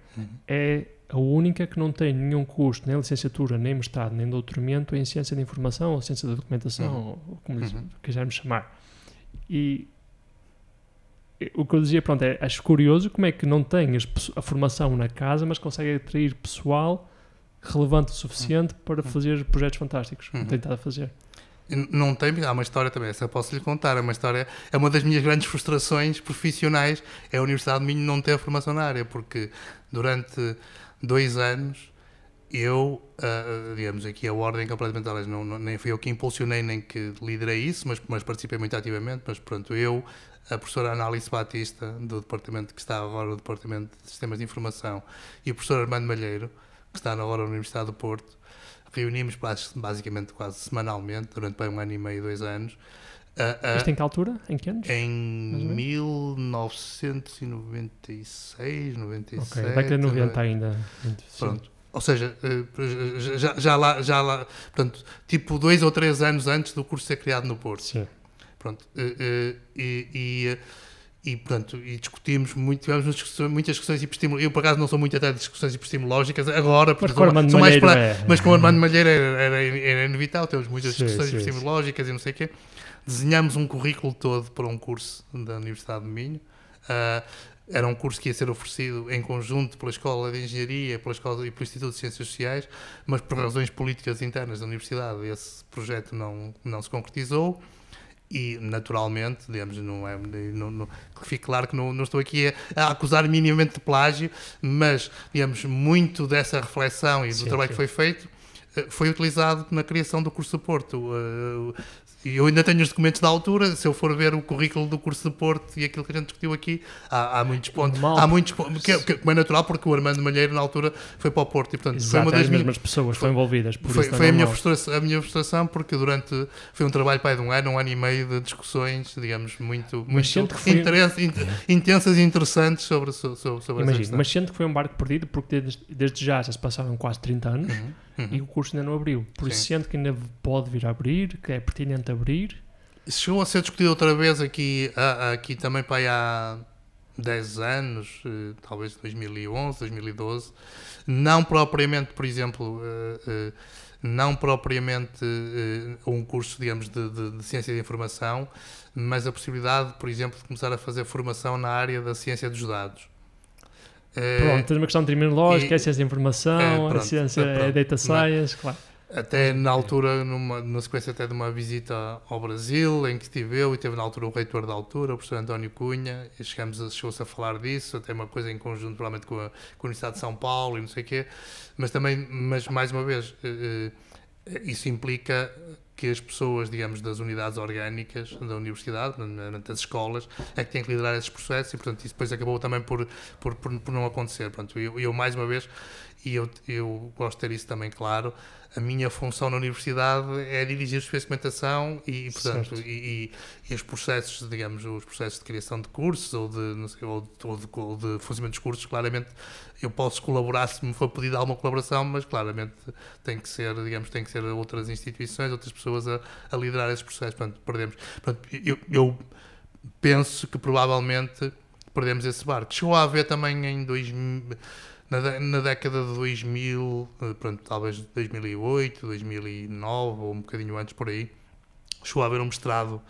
é a única que não tem nenhum curso, nem licenciatura, nem mestrado, nem doutoramento em ciência da informação ou ciência da documentação, ou como quisermos chamar. E o que eu dizia, acho curioso como é que não tem a formação na casa, mas consegue atrair pessoal relevante o suficiente para fazer projetos fantásticos, como tem estado a fazer. Não tem, há uma história também, essa posso lhe contar, é uma das minhas grandes frustrações profissionais, é a Universidade de Minho não ter formação na área, porque durante 2 anos eu, digamos aqui a ordem completamente, nem fui eu que impulsionei nem que liderei isso, mas participei muito ativamente, mas pronto, a professora Análice Batista, do departamento que está agora no Departamento de Sistemas de Informação, e o professor Armando Malheiro, que está agora na Universidade do Porto, reunimos basicamente quase semanalmente, durante bem 1 ano e meio, 2 anos. Isto em que altura? Em que anos? Em 1996, 97. Ok, vai ter 90 ainda. Pronto. Ou seja, já lá, portanto, tipo 2 ou 3 anos antes do curso ser criado no Porto. Sim. Pronto. Portanto, discutimos muito, tivemos muitas discussões epistemológicas. Eu, por acaso, não sou muito até de discussões epistemológicas agora, porque mas com o Armando Malheiro era inevitável, temos muitas discussões epistemológicas e não sei o quê. Desenhamos um currículo todo para um curso da Universidade de Minho. Era um curso que ia ser oferecido em conjunto pela Escola de Engenharia pela Escola e pelo Instituto de Ciências Sociais, mas por razões políticas internas da Universidade esse projeto não se concretizou e, naturalmente, digamos, que fique claro que não estou aqui a acusar minimamente de plágio, mas, digamos, muito dessa reflexão e do trabalho que foi feito foi utilizado na criação do curso de Porto. E eu ainda tenho os documentos da altura, se eu for ver o currículo do curso de Porto e aquilo que a gente discutiu aqui, há muitos pontos. Há muitos pontos, que é natural, porque o Armando Malheiro, na altura, foi para o Porto. E, portanto, exato, foi uma das mesmas pessoas foram envolvidas. Foi a minha frustração, porque foi um trabalho de 1 ano e meio de discussões, digamos, muito intensas e interessantes sobre essa questão. Mas sendo que foi um barco perdido, porque desde já se passaram quase 30 anos, e o curso ainda não abriu. Por isso, sendo que ainda pode vir a abrir, que é pertinente abrir. Chegou a ser discutido outra vez aqui também para aí há 10 anos, talvez 2011, 2012. Não propriamente, por exemplo, um curso, digamos, de ciência de informação, mas a possibilidade, por exemplo, de começar a fazer formação na área da ciência dos dados. Pronto, tens uma questão terminológica, é ciência de informação, a ciência é data science, claro. Até na altura, na sequência até de uma visita ao Brasil, em que estive eu, e teve na altura o reitor da altura, o professor António Cunha, e chegou-se a falar disso, até uma coisa em conjunto provavelmente com a Universidade de São Paulo e não sei o quê, mas mais uma vez, isso implica que as pessoas, digamos, das unidades orgânicas da universidade, das escolas, é que têm que liderar esses processos, e portanto isso depois acabou também por não acontecer. Portanto, eu mais uma vez, e eu gosto de ter isso também claro, a minha função na universidade é dirigir os processos de documentação e portanto, e os processos, digamos, os processos de criação de cursos ou de, não sei, ou de funcionamento dos cursos, claramente eu posso colaborar se me for pedido alguma colaboração, mas claramente tem que ser, digamos, tem que ser outras instituições, outras pessoas a liderar esses processos. Portanto, perdemos. Portanto, eu penso que provavelmente perdemos esse barco. Chegou a haver também em 2000... Na década de 2000, pronto, talvez 2008, 2009 ou um bocadinho antes por aí, chegou a haver um mestrado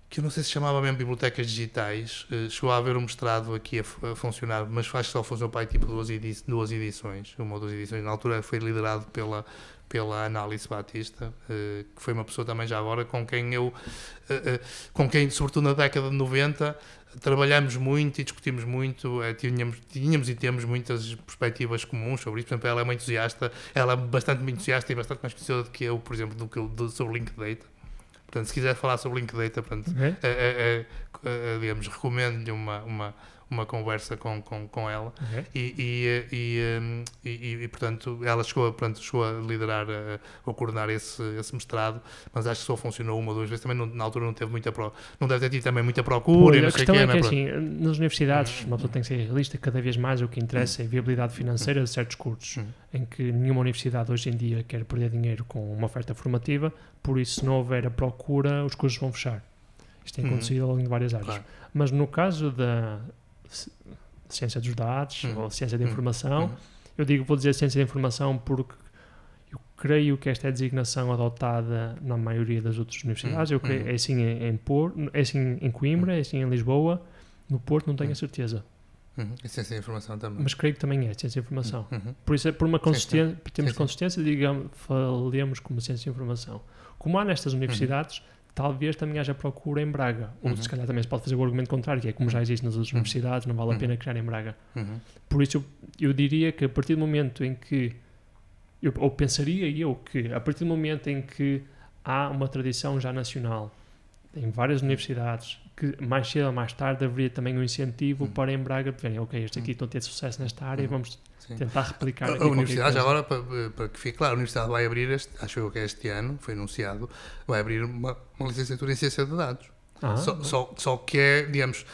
que eu não sei se chamava mesmo Bibliotecas Digitais, chegou a haver um mestrado aqui a funcionar, mas acho que só funcionou para aí tipo duas edições, uma ou duas edições. Na altura foi liderado pela Análise Batista, que foi uma pessoa também já agora com quem, sobretudo na década de 90, trabalhamos muito e discutimos muito, tínhamos e temos muitas perspectivas comuns sobre isso. Por exemplo, ela é uma entusiasta, ela é bastante entusiasta e bastante mais conhecida do que eu, por exemplo, sobre Link Data. Portanto, se quiser falar sobre Link Data, portanto, digamos, recomendo-lhe uma conversa com ela, e portanto ela chegou a liderar ou coordenar esse mestrado, mas acho que só funcionou uma ou duas vezes, também na altura não deve ter tido também muita procura. Pois, a questão é que assim, nas universidades uma pessoa tem que ser realista, cada vez mais o que interessa é a viabilidade financeira de certos cursos, em que nenhuma universidade hoje em dia quer perder dinheiro com uma oferta formativa, por isso se não houver a procura os cursos vão fechar. Isto tem acontecido ao longo de várias áreas. Claro. Mas no caso da ciência dos dados ou ciência da informação, vou dizer ciência da informação porque eu creio que esta é a designação adotada na maioria das outras universidades. Eu creio, é assim é assim em Coimbra, é assim em Lisboa, no Porto não tenho a certeza. A ciência da informação também. Mas creio que também é ciência da informação. Por isso, por uma consistência, temos consistência, digamos, falemos como ciência da informação. Como há nestas universidades, talvez também haja procura em Braga. Ou se calhar também se pode fazer o argumento contrário, que é como já existe nas outras universidades, não vale a pena criar em Braga. Por isso eu diria que a partir do momento em que, ou pensaria eu que a partir do momento em que há uma tradição já nacional em várias universidades, que mais cedo ou mais tarde haveria também um incentivo para em Braga verem, ok, estes aqui estão a ter sucesso nesta área e vamos tentar replicar aqui. A universidade, já agora, para que fique claro, a universidade vai abrir, acho eu que este ano, foi anunciado, vai abrir uma licenciatura em Ciência de Dados. Só que é, digamos,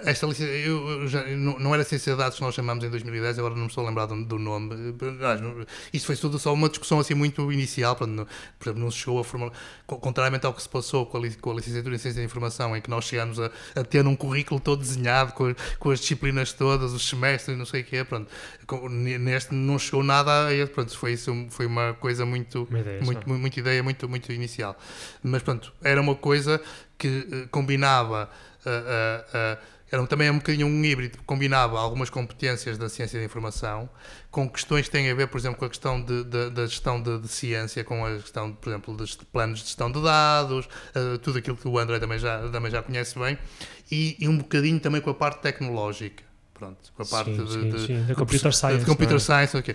esta licenciatura, não era Ciência de Dados que nós chamamos em 2010, agora não me estou a lembrar do nome. Isto foi tudo só uma discussão assim muito inicial, por exemplo, não se chegou a formar, contrariamente ao que se passou com a licenciatura em Ciência da Informação, em que nós chegámos a ter um currículo todo desenhado, com as disciplinas todas, os semestres e não sei o quê, pronto. Neste não chegou nada a pronto, foi uma coisa muito inicial. Mas pronto, era uma coisa que combinava, era também um bocadinho um híbrido, combinava algumas competências da ciência da informação com questões que têm a ver, por exemplo, com a questão da gestão de ciência, com a questão, por exemplo, dos planos de gestão de dados, tudo aquilo que o André também já conhece bem, e um bocadinho também com a parte tecnológica, pronto, com a parte da computer science. De computer science, okay.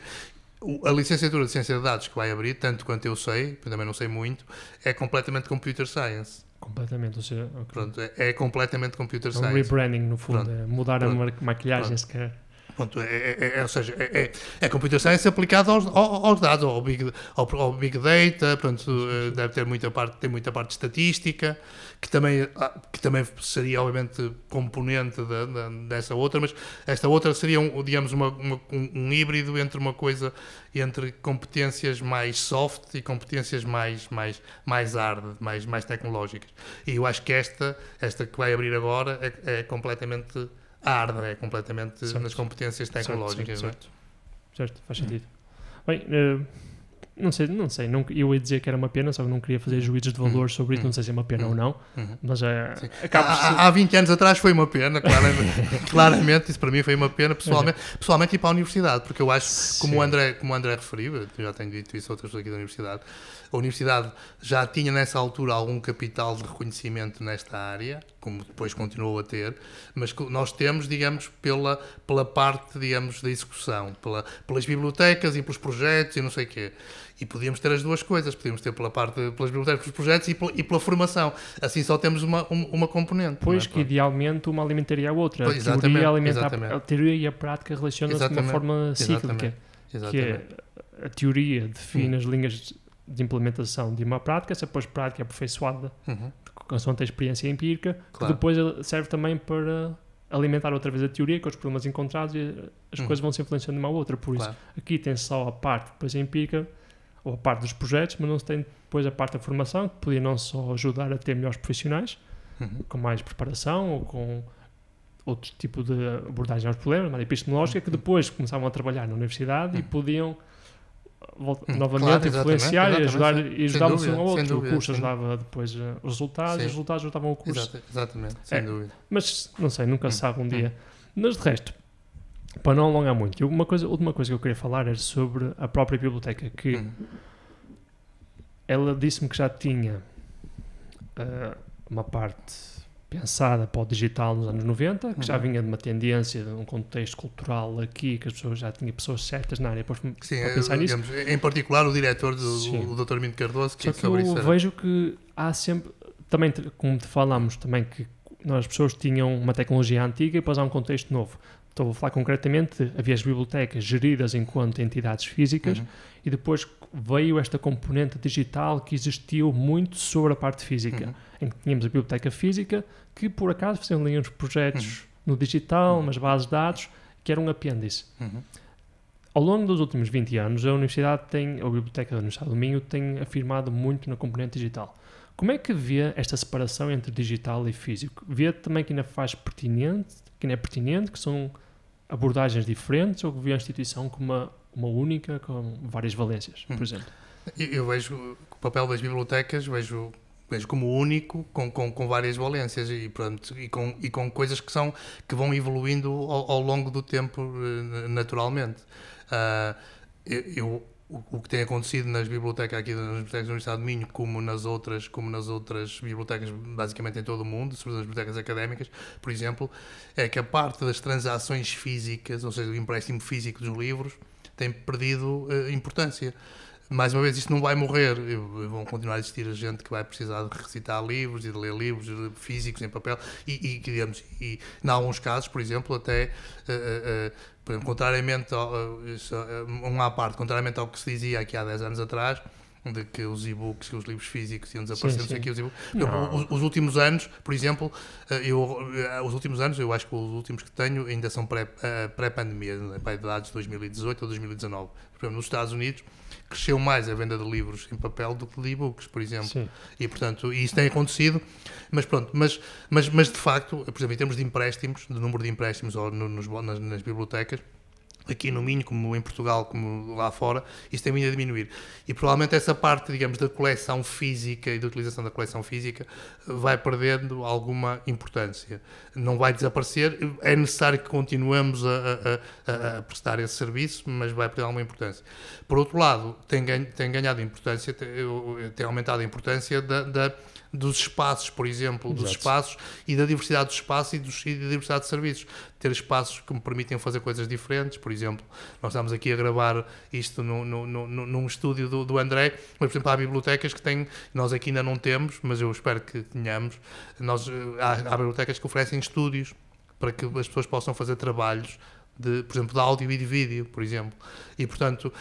A licenciatura de ciência de dados que vai abrir, tanto quanto eu sei, também não sei muito, é completamente computer science. Completamente, ou seja, okay. Pronto, é completamente computer science. É um rebranding, no fundo, pronto, é mudar a maquilhagem, se quer. Pronto, ou seja, é computer science aplicado aos dados, ao big data, pronto, deve ter muita parte estatística, que também seria, obviamente, componente dessa outra, mas esta outra seria, digamos, um híbrido entre competências mais soft e competências mais hard, mais tecnológicas. E eu acho que esta que vai abrir agora é completamente hard, é completamente nas competências tecnológicas. Certo, faz sentido. Bem, Não sei, eu ia dizer que era uma pena, só que não queria fazer juízos de valor sobre isso, não sei se é uma pena ou não, mas acaba por ser... Há 20 anos atrás foi uma pena, claramente, isso para mim foi uma pena, pessoalmente ir para a universidade, porque eu acho, como o André referiu, eu já tenho dito isso a outras pessoas aqui da universidade, a universidade já tinha nessa altura algum capital de reconhecimento nesta área, como depois continuou a ter, mas nós temos, digamos, pela parte, digamos, da execução, pelas bibliotecas e pelos projetos e não sei o quê. E podíamos ter as duas coisas, podíamos ter pelas bibliotecas, pelos projetos e pela formação. Assim só temos uma componente. Pois que idealmente uma alimentaria a outra. Pois, a teoria e a prática relacionam-se de uma forma cíclica. Que é, a teoria define as linhas de implementação de uma prática, essa depois prática é aperfeiçoada consoante a experiência empírica, que depois serve também para alimentar outra vez a teoria com os problemas encontrados e as coisas vão se influenciando de uma a outra. Por isso, aqui tem só a parte depois empírica, ou a parte dos projetos, mas não se tem depois a parte da formação, que podia não só ajudar a ter melhores profissionais, com mais preparação ou com outro tipo de abordagem aos problemas, mais epistemológica, que depois começavam a trabalhar na universidade e podiam novamente influenciar e ajudar-se um ao outro. O curso ajudava depois os resultados, e os resultados ajudavam o curso. Exatamente, sem dúvida. Mas, não sei, nunca se sabe um dia. Mas, de resto, para não alongar muito, última coisa que eu queria falar era sobre a própria biblioteca, que ela disse-me que já tinha uma parte pensada para o digital nos anos 90, que já vinha de uma tendência, de um contexto cultural aqui, que as pessoas já tinham pessoas certas na área para pensar nisso. Digamos, em particular o diretor, o Dr. Minto Cardoso, que só que eu vejo que há sempre, também como falámos, também que as pessoas tinham uma tecnologia antiga e depois há um contexto novo. Estou a falar concretamente, havia as bibliotecas geridas enquanto entidades físicas e depois veio esta componente digital que existiu muito sobre a parte física, em que tínhamos a biblioteca física que por acaso faziam ali uns projetos no digital, umas bases de dados, que era um apêndice. Ao longo dos últimos 20 anos, a Biblioteca da Universidade do Minho tem afirmado muito na componente digital. Como é que vê esta separação entre digital e físico? Vê também que ainda é pertinente, que são abordagens diferentes, ou que vê a instituição como uma única, com várias valências, por exemplo? Eu vejo o papel das bibliotecas, vejo como único, com várias valências e com coisas que vão evoluindo ao longo do tempo naturalmente. O que tem acontecido nas bibliotecas aqui nas bibliotecas da Universidade do Minho, como nas outras bibliotecas basicamente em todo o mundo, sobretudo nas bibliotecas académicas, por exemplo, é que a parte das transações físicas, ou seja, o empréstimo físico dos livros, tem perdido importância. Mais uma vez, isto não vai morrer. Vão continuar a existir gente que vai precisar de recitar livros e de ler livros físicos em papel e em alguns casos, por exemplo, até contrariamente contrariamente ao que se dizia aqui há 10 anos atrás, de que os e-books e os livros físicos iam desaparecer, aqui os e-books. Os últimos anos, por exemplo, eu acho que os últimos que tenho ainda são pré-pandemia, dados de 2018 ou 2019. Por exemplo, nos Estados Unidos cresceu mais a venda de livros em papel do que de e-books, por exemplo. Sim. E, portanto, isso tem acontecido, mas pronto, mas de facto, por exemplo, em termos de empréstimos, de número de empréstimos ou nas bibliotecas, aqui no Minho, como em Portugal, como lá fora, isso tem vindo a diminuir. E provavelmente essa parte, digamos, da coleção física e da utilização da coleção física vai perdendo alguma importância. Não vai desaparecer, é necessário que continuemos a prestar esse serviço, mas vai perder alguma importância. Por outro lado, tem ganhado importância, tem aumentado a importância dos espaços, por exemplo, dos espaços e da diversidade dos espaços e da diversidade de serviços. Ter espaços que me permitem fazer coisas diferentes, por exemplo, nós estamos aqui a gravar isto num estúdio do André, mas, por exemplo, há bibliotecas que nós aqui ainda não temos, mas eu espero que tenhamos, há bibliotecas que oferecem estúdios para que as pessoas possam fazer trabalhos por exemplo, de áudio e de vídeo, por exemplo. E, portanto,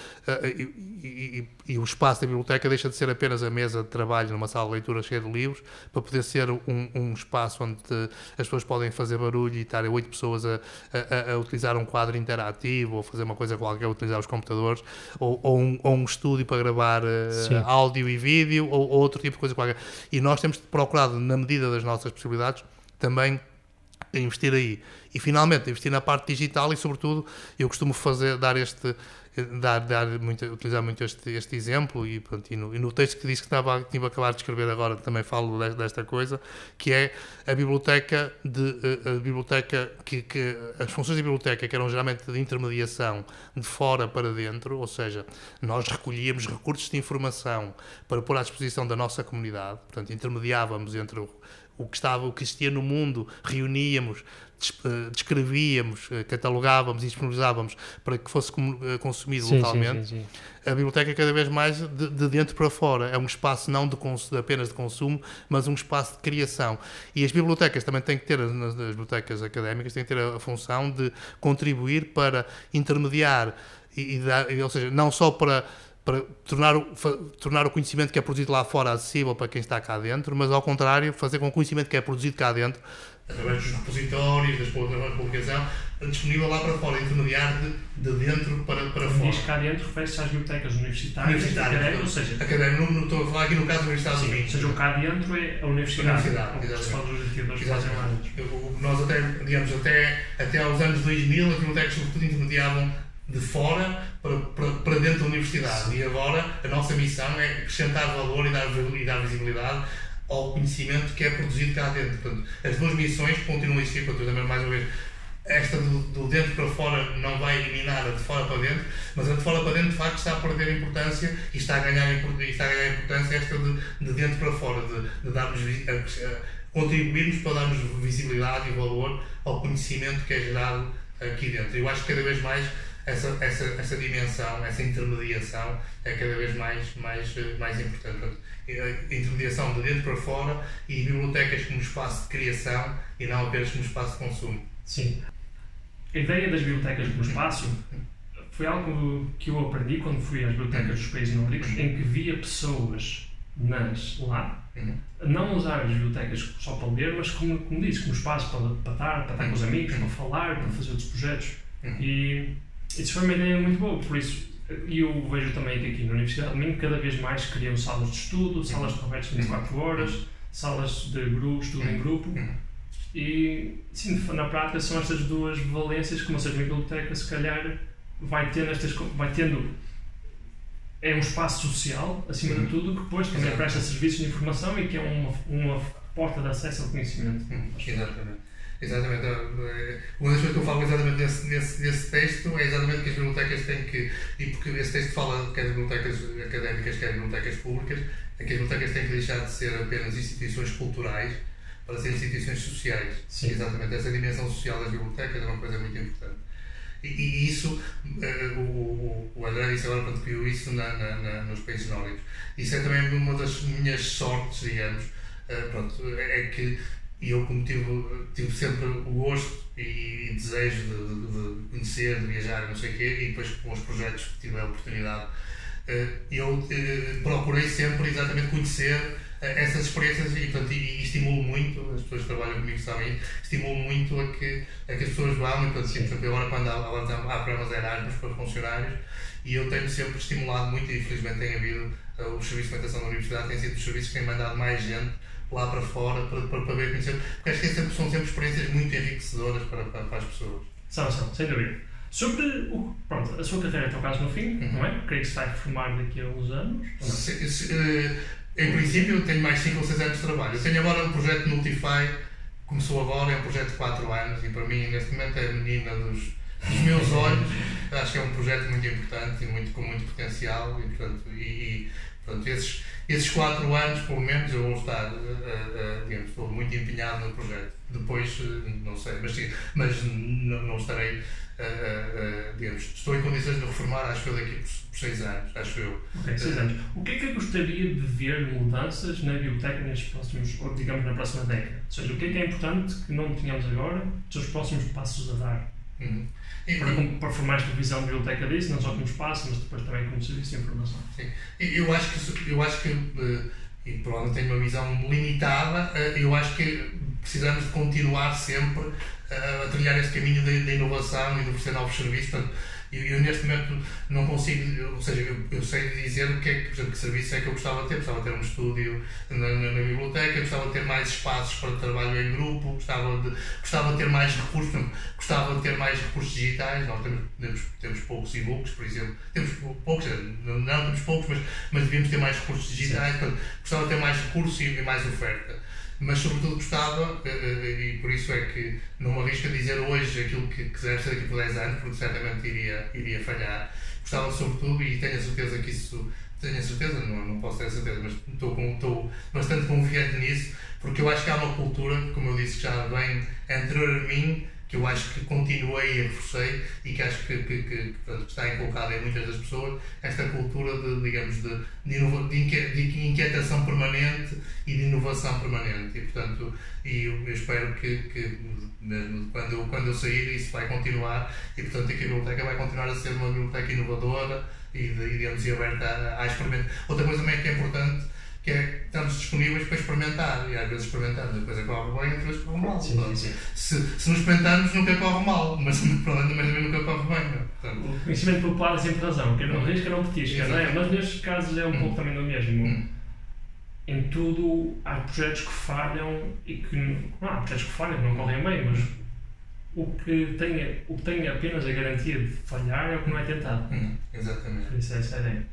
o espaço da biblioteca deixa de ser apenas a mesa de trabalho numa sala de leitura cheia de livros, para poder ser um espaço onde as pessoas podem fazer barulho e estarem 8 pessoas a utilizar um quadro interativo, ou fazer uma coisa qualquer, utilizar os computadores, ou um estúdio para gravar áudio e vídeo, ou outro tipo de coisa qualquer. E nós temos procurado, na medida das nossas possibilidades, também investir aí. E, finalmente, investir na parte digital e, sobretudo, eu costumo dar este utilizar muito este exemplo e, pronto, e no texto que disse que tinha acabado de escrever agora também falo desta coisa, que é a biblioteca que as funções da biblioteca, que eram geralmente de intermediação de fora para dentro, ou seja, nós recolhíamos recursos de informação para pôr à disposição da nossa comunidade, portanto intermediávamos entre o que existia no mundo, reuníamos, descrevíamos, catalogávamos e disponibilizávamos para que fosse consumido localmente. Sim. A biblioteca é cada vez mais de dentro para fora. É um espaço não apenas de consumo, mas um espaço de criação. E as bibliotecas também têm que ter, nas bibliotecas académicas, têm que ter a função de contribuir para intermediar, ou seja, não só para tornar o conhecimento que é produzido lá fora acessível para quem está cá dentro, mas ao contrário, fazer com que o conhecimento que é produzido cá dentro, através dos repositórios, das publicação, disponível lá para fora, intermediar de dentro para fora. Diz cá dentro, refere-se às bibliotecas universitárias, ou seja... Académico, não estou a falar aqui no caso da Universidade do Minho. Ou seja, o cá dentro é a universidade. Nós até aos anos 2000, as bibliotecas sobretudo intermediavam de fora para dentro da universidade. Sim. E agora a nossa missão é acrescentar valor e dar visibilidade ao conhecimento que é produzido cá dentro. Portanto, as duas missões continuam a existir, portanto, também mais uma vez, esta do dentro para fora não vai eliminar a de fora para dentro, mas a de fora para dentro de facto está a perder importância e está a ganhar importância esta de dentro para fora, de darmos contribuirmos para darmos visibilidade e valor ao conhecimento que é gerado aqui dentro. Eu acho que cada vez mais essa dimensão, essa intermediação é cada vez mais importante. Portanto, a intermediação de dentro para fora e bibliotecas como espaço de criação e não apenas como espaço de consumo. Sim. A ideia das bibliotecas como espaço foi algo que eu aprendi quando fui às bibliotecas dos países nórdicos, em que via pessoas lá, não usar as bibliotecas só para ler, mas como disse, como espaço para estar com os amigos, para falar, para fazer outros projetos. E isso foi uma ideia muito boa, por isso eu vejo também que aqui na Universidade do Minho cada vez mais criam salas de estudo, salas de conversas 24 horas, salas de estudo em grupo e sim, na prática são estas duas valências que uma biblioteca se calhar vai tendo é um espaço social, acima de tudo, que depois também presta serviços de informação e que é uma porta de acesso ao conhecimento. Exatamente. Uma das coisas que eu falo exatamente nesse texto é exatamente que as bibliotecas têm que, e porque esse texto fala quer as bibliotecas académicas, quer as bibliotecas públicas, é que as bibliotecas têm que deixar de ser apenas instituições culturais para ser instituições sociais. Sim. Exatamente. Essa dimensão social das bibliotecas é uma coisa muito importante. E isso, o André disse agora quando viu isso nos países nórdicos. Isso é também uma das minhas sortes, digamos, é que eu como tive sempre o gosto e desejo de conhecer, de viajar, não sei o quê, e depois com os projetos que tive a oportunidade, eu procurei sempre exatamente conhecer essas experiências e estimulo muito, as pessoas que trabalham comigo sabem, estimulo muito a que as pessoas vão, e portanto, sempre, agora quando há programas Erasmus para funcionários, e eu tenho sempre estimulado muito, e infelizmente tem havido, os serviços de alimentação da universidade têm sido os serviços que têm mandado mais gente lá para fora, para ver, conhecer, porque acho que são sempre experiências muito enriquecedoras para as pessoas. São, sem dúvida. Sobre a sua carreira até o caso no fim, não é? Creio que se vai reformar daqui a uns anos. Em princípio, eu tenho mais 5 ou 6 anos de trabalho. Eu tenho agora um projeto Multify, começou agora, é um projeto de 4 anos e para mim, neste momento, é a menina dos meus olhos. Acho que é um projeto muito importante e com muito potencial e, portanto, esses 4 anos, pelo menos, eu vou estar, digamos, estou muito empenhado no projeto. Depois, não sei, mas não estarei, digamos, estou em condições de reformar, acho eu, daqui por 6 anos, acho eu. Ok, 6 anos. O que é que gostaria de ver mudanças na biblioteca nestes próximos, ou digamos, na próxima década? Ou seja, o que é importante que não tínhamos agora, são os próximos passos a dar? Para formar esta visão de biblioteca disso, não só como espaço, mas depois também como serviço de informação. Sim. Eu acho que e provavelmente tenho uma visão limitada, eu acho que precisamos de continuar sempre a trilhar este caminho da inovação e de oferecer novos serviços. Portanto, Eu neste momento não consigo, ou seja, eu sei dizer o que é que, por exemplo, que serviço é que eu gostava de ter. Gostava de ter um estúdio na biblioteca, gostava de ter mais espaços para trabalho em grupo, gostava de ter mais recursos, por exemplo, gostava de ter mais recursos digitais. Nós temos poucos e-books, por exemplo. Temos poucos, não temos poucos, mas devíamos ter mais recursos digitais. Portanto, gostava de ter mais recursos e mais oferta. Mas sobretudo gostava, e por isso é que não me arrisco a dizer hoje aquilo que deve ser daqui por 10 anos, porque certamente iria falhar. Gostava sobretudo, e tenho a certeza que isso, não posso ter a certeza, mas estou bastante confiante nisso, porque eu acho que há uma cultura, como eu disse, que já vem anterior a mim, que eu acho que continuei e reforcei, e que acho que está inculcada em muitas das pessoas, esta cultura de inquietação permanente e de inovação permanente. E, portanto, eu espero que mesmo quando eu sair, isso vai continuar, e, portanto, que a biblioteca vai continuar a ser uma biblioteca inovadora e aberta à experimentação. Outra coisa também que é importante, que é que estamos disponíveis para experimentar, e às vezes experimentamos, a coisa corre bem, às vezes corre mal. Sim. Se não experimentarmos, nunca corre mal, mas também nunca corre bem. Portanto, o conhecimento popular é sempre razão, quem não arrisca não petisca, não é? Mas nestes casos é um pouco também do mesmo. Em tudo há projetos que falham e que não há projetos que falham, que não correm bem, mas o que tem apenas a garantia de falhar é o que não é tentado. Exatamente. Isso é essa a ideia.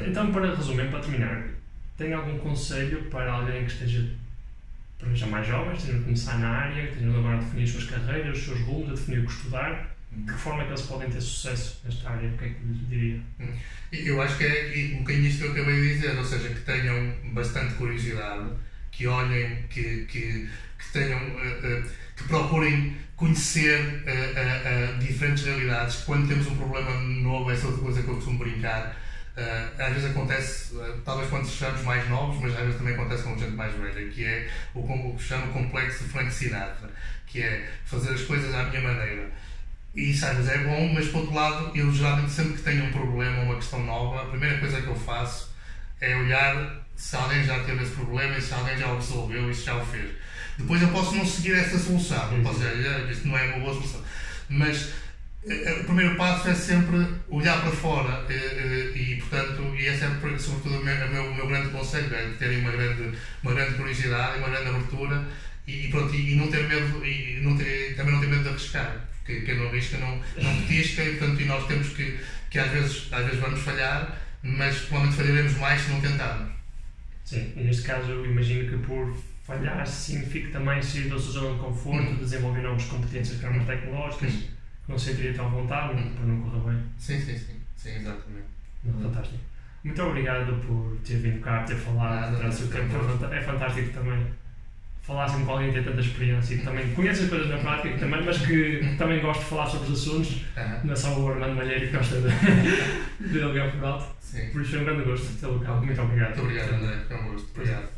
Então, para resumir, para terminar, tem algum conselho para alguém que esteja mais jovem, esteja a começar na área, que esteja agora a definir as suas carreiras, os seus rumos, a definir o que estudar? De que forma é que eles podem ter sucesso nesta área? O que é que lhes diria? Eu acho que é um bocadinho isto que eu acabei de dizer, ou seja, que tenham bastante curiosidade, que olhem, que tenham, que procurem conhecer diferentes realidades. Quando temos um problema novo, essa é outra coisa que eu costumo brincar. Às vezes acontece, talvez quando sejamos mais novos, mas às vezes também acontece com gente mais velha, que é o que se chama o complexo de Frank Sinatra, que é fazer as coisas à minha maneira. E isso às vezes é bom, mas por outro lado, eu geralmente sempre que tenho um problema ou uma questão nova, a primeira coisa que eu faço é olhar se alguém já teve esse problema e se alguém já o resolveu e se já o fez. Depois eu posso não seguir essa solução, eu posso dizer, isto não é uma boa solução, mas o primeiro passo é sempre olhar para fora e portanto, e é sempre, sobretudo, o meu grande conselho é terem uma grande curiosidade, uma grande abertura e não ter medo, também não ter medo de arriscar. Quem não arrisca não petisca, e portanto nós temos que às vezes vamos falhar, mas provavelmente falharemos mais se não tentarmos. Sim, e neste caso eu imagino que por falhar significa também sair da sua zona de conforto, desenvolver novas competências tecnológicas, que não sentiria tão à vontade, para não correr bem. Sim, exatamente. Fantástico. Muito obrigado por ter vindo cá, ter falado, durante o seu tempo. É fantástico também falar sempre com alguém que tem tanta experiência e que também conhece as coisas na prática, mas que também gosta de falar sobre os assuntos. Não é só o Armando Malheiro que gosta de ligar por alto. Por isso foi um grande gosto tê-lo cá. Muito obrigado. Muito obrigado, André. Foi um gosto. Obrigado.